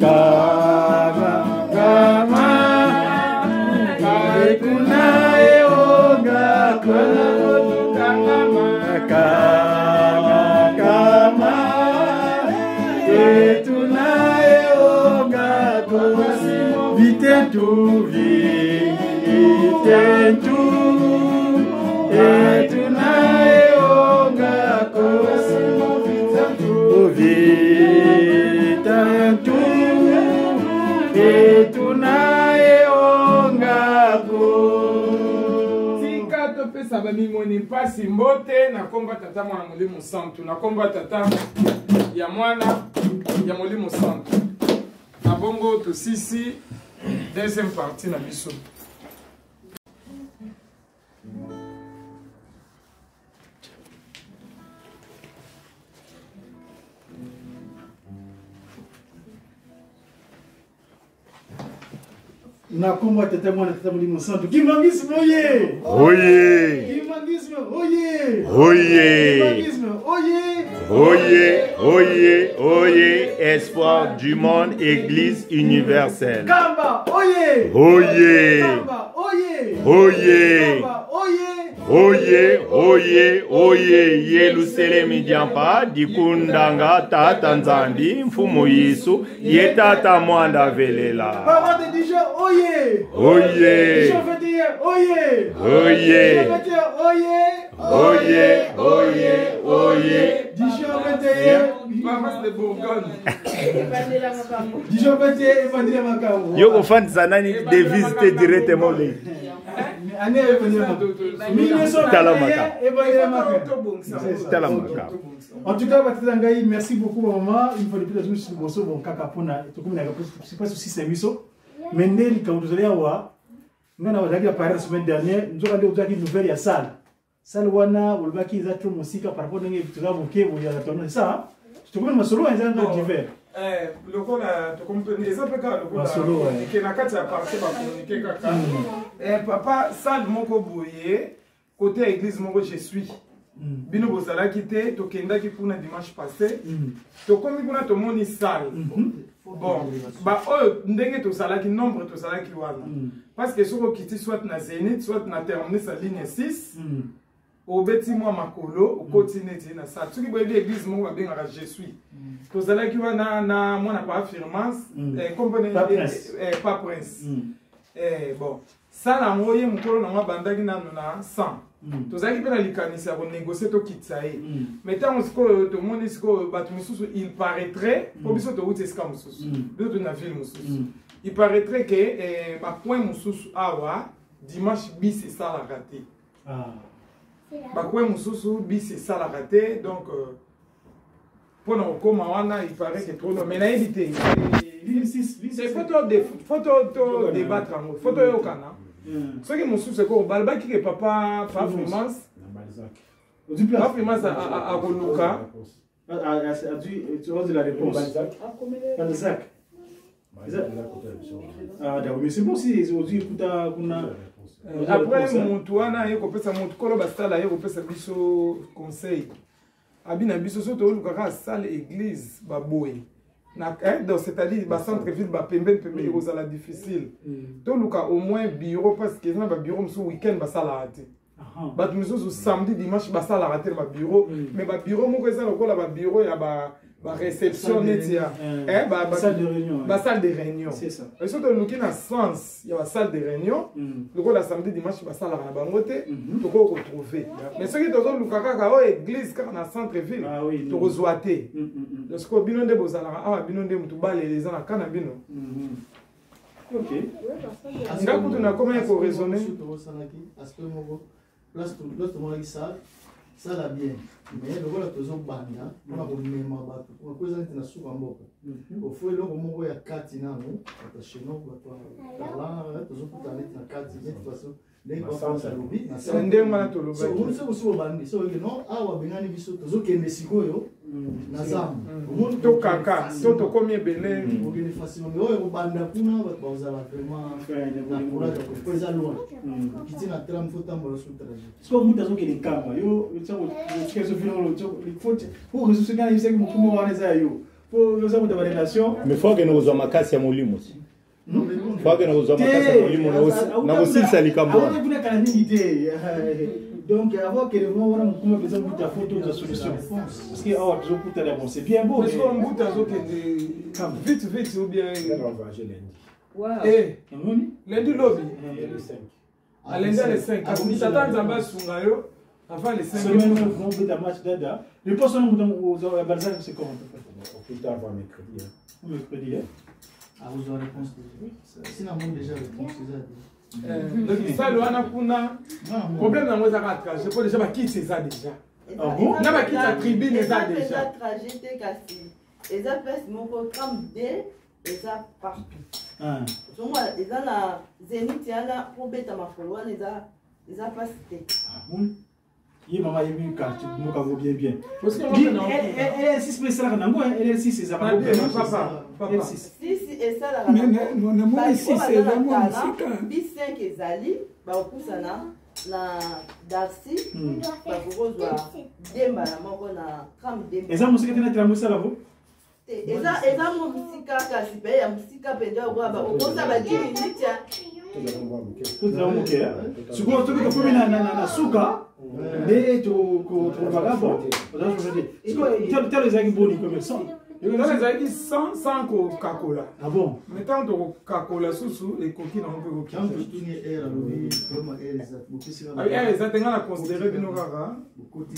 Kama kama kunae oga kama kama tunae oga vite tu tunae oga ça va mimoni pasi mbote na komba tata mwana molimo santu na komba tata ya mwana ya molimo santu na bongo to sisi deuxième partie na biso. Na komba tata mwana tata molimo santu Kimbangisme oye Oye! Kimbangisme oye Oye! Kimbangisme oye Oye! Oye! Oye! Espoir du monde, Église universelle. Kamba oye Oye! Kamba oye Oye! Kamba oye Oye! Oye! Oye! Yerusalemu Diampa, Dikundanga, Tata Nzambi, Mfumu Yesu, Yetata Mwanda Velela. Parole de Dieu oye Oye! Dijon fêtier oye Oye! Dijon fêtier oye Oye! Oye! Oye! Dijon fêtier Maman de Bourgogne. Dijon fêtier Evangile Makambo Yoko fan zanani de visiter directement les. Année Evangile Makambo 1941 En tout cas, Batilangaï, merci beaucoup maman. Il faut depuis la journée sur le bosso bon kaka pona to comme na c'est pas souci c'est miso. Mais Nelly quand vous allez avoir ngana wazaki apparaître la semaine dernière, nous avons dit une nouvelle ya salle. Salle wana ulbaki za tu musika par rapport ngi tuzabuke bo ya tona ça. Tu comprends masolo en genre d'hiver. Le coup là, tu comprends les autres cas le coup là. Et na kati ya partie ba communiquer kaka. Papa salle moko boye côté église moko je suis. Bino bozala kité to kenda ki kuna dimanche passé. To komi kuna to moni salle. Bon, bah ndenge to sala ki nombre to sala ki wana. Parce que soko kiti soit na Zénith, soit na terminer sa ligne 6. Au beti moi makolo, au continent na ça. Tu qui boye l'église mo ba benga je suis. To sala ki wana na moi na pas affirmance compagnie pas prince. Bon, ça la moye mukolo na bandaki na 100. Tozaki pe na likanisi ya négocier to kitsa ye. Mais tant que to moni siko batu mususu il paraîtrait pour biso to uti ska mususu. Biso na ville mususu. Il paraîtrait que ba point mususu awa dimanche bis c'est ça la raté. Ba point mususu bis c'est ça la raté donc pour nous comme wana il paraît que trop mais na éviter. C'est photo débattre en photo yo kana. Ce qui me soucie, c'est que Balba qui est papa Fafrimans, Fafrimans à Roluka. Tu as la réponse. Balzac. Ah, d'accord, mais c'est bon si aujourd'hui après, mon toana, il y a mon colo bastala, il y a biso conseil. Abina biso soto Luka salle église baboy. C'est-à-dire le centre-ville il est difficile. Donc, au moins bureau parce que le bureau le week-end ça l'a raté. Samedi dimanche ça l'a raté le bureau mais le bureau moi ça le bureau il y a réception netia salle de réunion. salle de réunion. C'est ça. Et surtout nous na sens, il y a salle de réunion. Donc la samedi dimanche ba salle na bangote, to ko retrouver. Mais ce qui tozo lukaka ka o église ka na centre ville. Ah oui. To rezoater. Parce que bino nde bozala ah bino nde mutu bale les gens na kana bino. OK. Nga kutu na comment ko raisonner. Aspect moko. Place tout monde qui ça la bien. Mais le voilà toujours banda, on a remis ma batte. On a posé un soupe en boca. Au fond, l'on m'a envoyé à Katina, non? Chez nous, là, toujours pour aller à Katina, de toute façon. Les enfants, ça l'oublie. C'est un démon to l'oublie. On sait aussi au bandi. So non, ah wa bengani biso, toujours qu'il me sigo yo. Nazam. To kaka, to combien belé. On gagne facilement. Mais au banda kuna, ba uzala vraiment. Na kura de poser loin. Kiti na tram faut tambola sur trajet. C'est comme muta zo ke ni kama yo, tu sais que il faut ressourcer quand il sait que mon comment on est yo. Faut nous avons des relations. Mais faut que nous avons makasi ya molimo aussi. Faut que nous avons makasi ya molimo na aussi ça likambo. On est kana nini idée. Donc avant que le moment on comment besoin de ta photo de solution. Parce que ah toujours pour t'aller c'est bien beau. Parce qu'on muta zo ke vite ou bien On va agir lundi. Wow. Eh, Lundi lobby. Le 5. À lundi le 5. Tata Nzamba Sungayo. Avant les 5 semaine on fait un match dada. Le poste on Balzac c'est comment Au plus tard avant mercredi. Mercredi. Ah, vous avez réponse déjà. Sinon, on déjà réponse déjà. donc ça le wana kuna problème na moi ça va trajet pour déjà ba quitter ça déjà. Ah bon? Na ba quitter la tribune ça déjà. trajet kasi. Eza place moko comme D eza partout. Ah. Donc eza na Zénith yana pour beta mafolo wana eza place te. Ah bon? Il maman il vu carte nous avons bien. Parce que elle 6 spécial na ngo elle 6 c'est ça pas papa. Si eza la Mais non moi ici c'est vraiment B5 ezali ba okusana na Darcy ba kokozwa demba na moko na tram demba. Eza musika tena tena musala vo? Eza musika kasi pe ya musika penda kwa ba okosa ba 10 minutes ya. Tout là OK. Siko to ko fumi na suka. Mais tu vagabond. Siko tell ezaki boni comme ça. Dans les aïdis sans Coca-Cola. Ah bon? Mais tant que Coca-Cola sous les coquilles n'ont pas de Quand tu tournes air à l'oreille, vraiment air exact. Beaucoup c'est ah, ils ont à considérer de nos rares.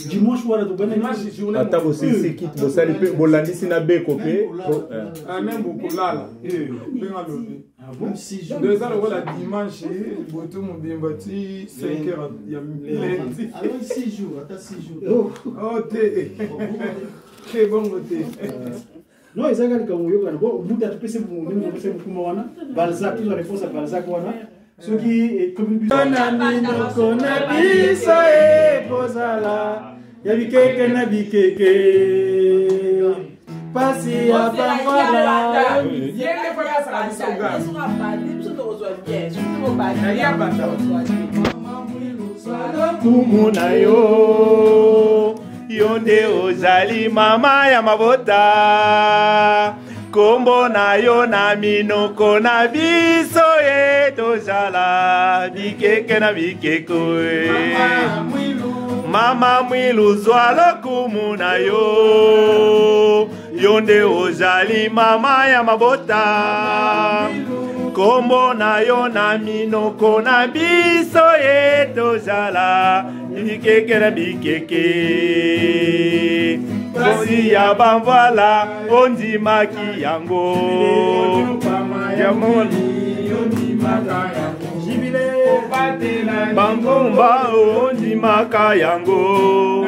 Dimanche wala to bana Dimanche journée. Ata aussi c'est qui to sali pe bolandi sina be copé. Ah même beaucoup là. Ben à lever. Ah bon? 6 jours. Deux ans voilà dimanche, boto mon bien bâti 5 heures il y a alors 6 jours, attends 6 jours. Oh t'es. Très bon côté. Non, ils ont comme yo bon bout à pese mu ni pese mu kuma wana. Balzac tu réponse à Balzac wana. Ce qui est comme kona biso e kozala. Ya bikeke na bikeke. Pasi ya bangala. Yenge fala ça la songa. Ils sont à Bali, ils sont aux bien. Surtout au Bali. Na ya bata. Kumuna yo yonde ozali mama ya mabota kombo na yo na minoko na biso ye tozala bikeke na bikeko mama mwilu zwala kumuna yo yonde ozali mama ya mabota kombo na yo na minoko na biso ye tozala bikeke na bikeke kosi ya bamvala ondimaki yango ya moni ondimaka yango bambomba ondimaka yango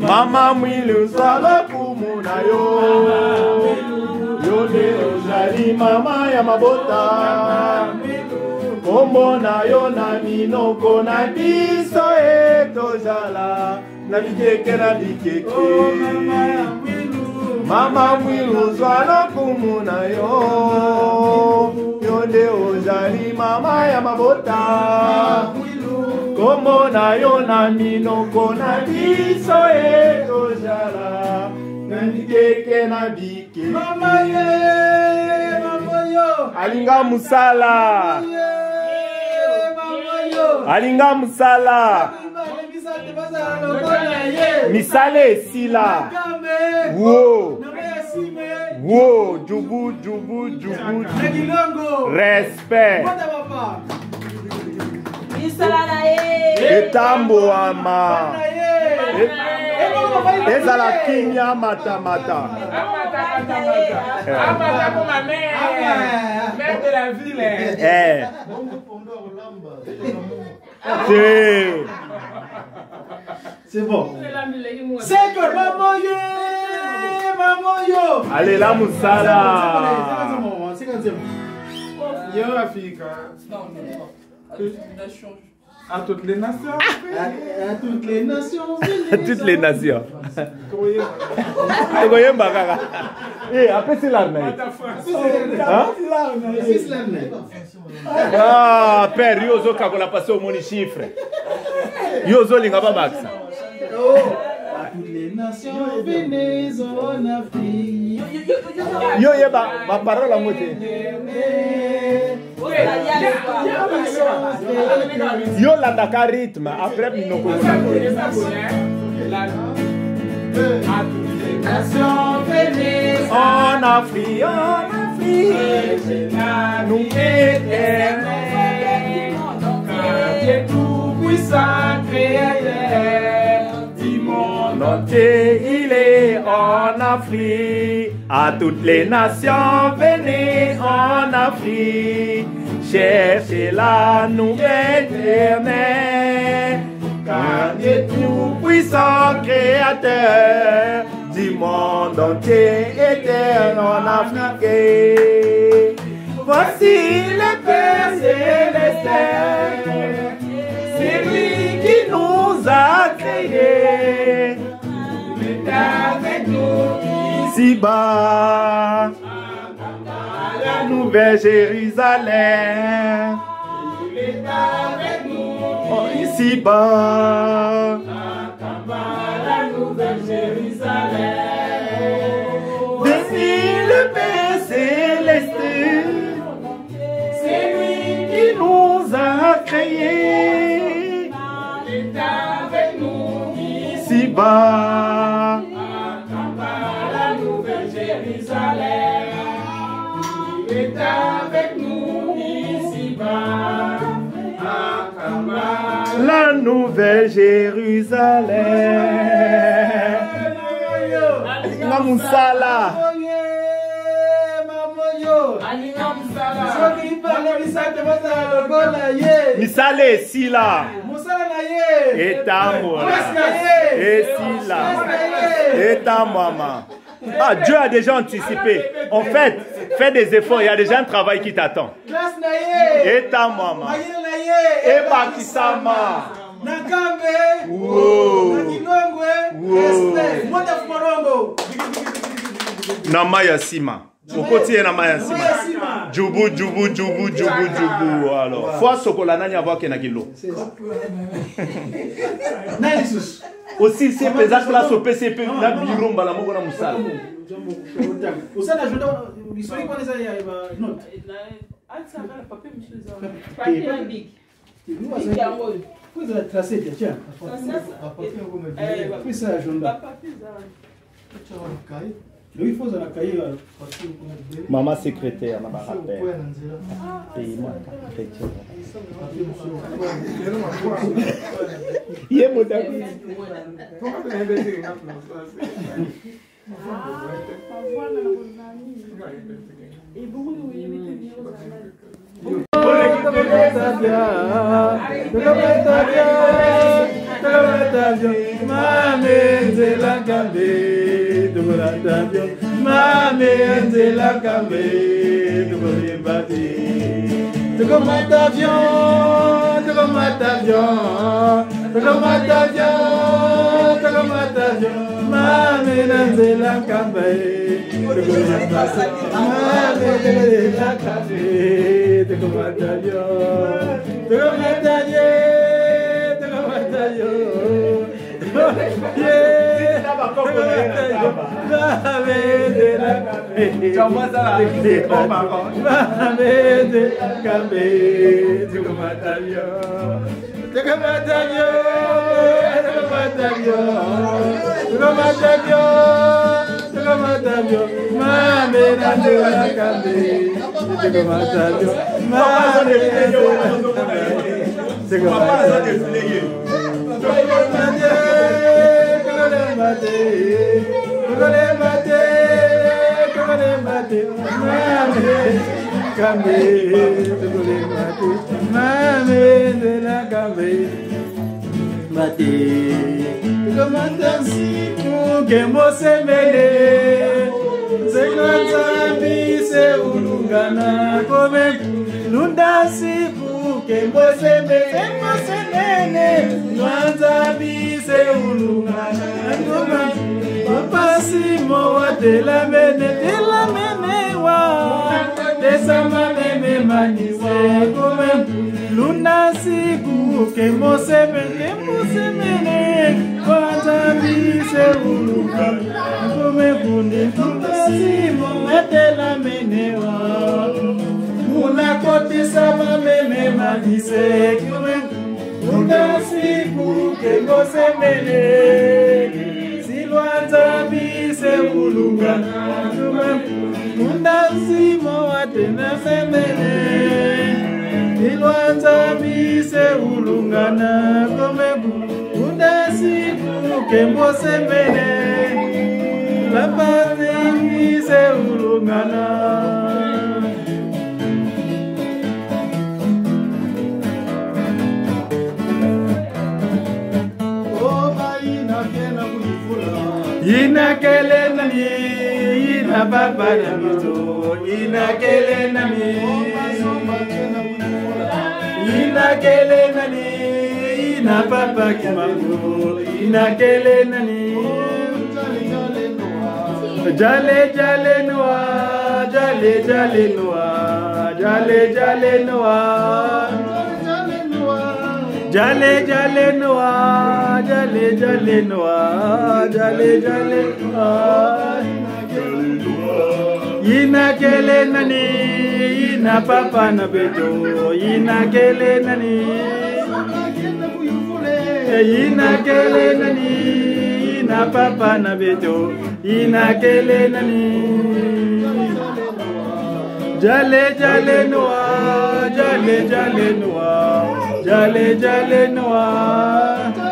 mama mwilu sala kumuna yo yonde ozali mama ya mabota kombo na yo na minoko na biso etozala na bikeke na bikeke mama mwilu zwala kumuna yo yonde ozali mama ya mabota kombo na yo na minoko na biso etozala na bikeke na bikeke mama ye mama yo alinga musala alinga musala Misale Sila. Wow. Wow. Djoubou. Respect. Etambo ama. Ezala kimia mata. Amata pour ma mère. Mère de la ville. C'est bon. C'est que maman yo. Allez la Moussala. C'est quand même. Yo Afrique. À toutes les nations. À toutes les nations. À toutes les nations. Eh, après c'est l'armée. Ah, père, yozo kakola passé au moni chiffre. Yozo linga ba baksa. À toutes les nations, venez en Afrique. Yo yeba ma parole à moitié. Yo la daka rythme après minoko. En Afrique, nous éternels, Dieu tout-puissant créateur du monde entier, il est en Afrique. À toutes les nations, venez en Afrique, cherchez la nouvelle éternelle. Car Dieu tout-puissant créateur du monde entier éternel en Afrique. Voici le Père céleste, c'est lui qui nous a créés. Il est avec nous ici-bas, la nouvelle Jérusalem. Il est avec nous ici-bas, la nouvelle Jérusalem. Béni le Père céleste, c'est lui qui nous a créés. Il est avec nous ici-bas, la nouvelle Jérusalem. Il est avec nous ici-bas, la nouvelle Jérusalem. La Moussala. Misale Sila. Etambola. Esila. Etamama. Ah, Dieu a déjà anticipé. En fait, fais des efforts. Il y a déjà un travail qui t'attend. Etamama. Ebakisama. Namaya Sima. Au côté Namaya Sima. Djoubou. Alors, fois Sokola nani avoir Kenagilo. Aussi, c'est pesant place au PCP. La biromba la moko na musala. Maman secrétaire, maman rappel. Pays-moi, chrétien. Il est moderne. Jale jale noa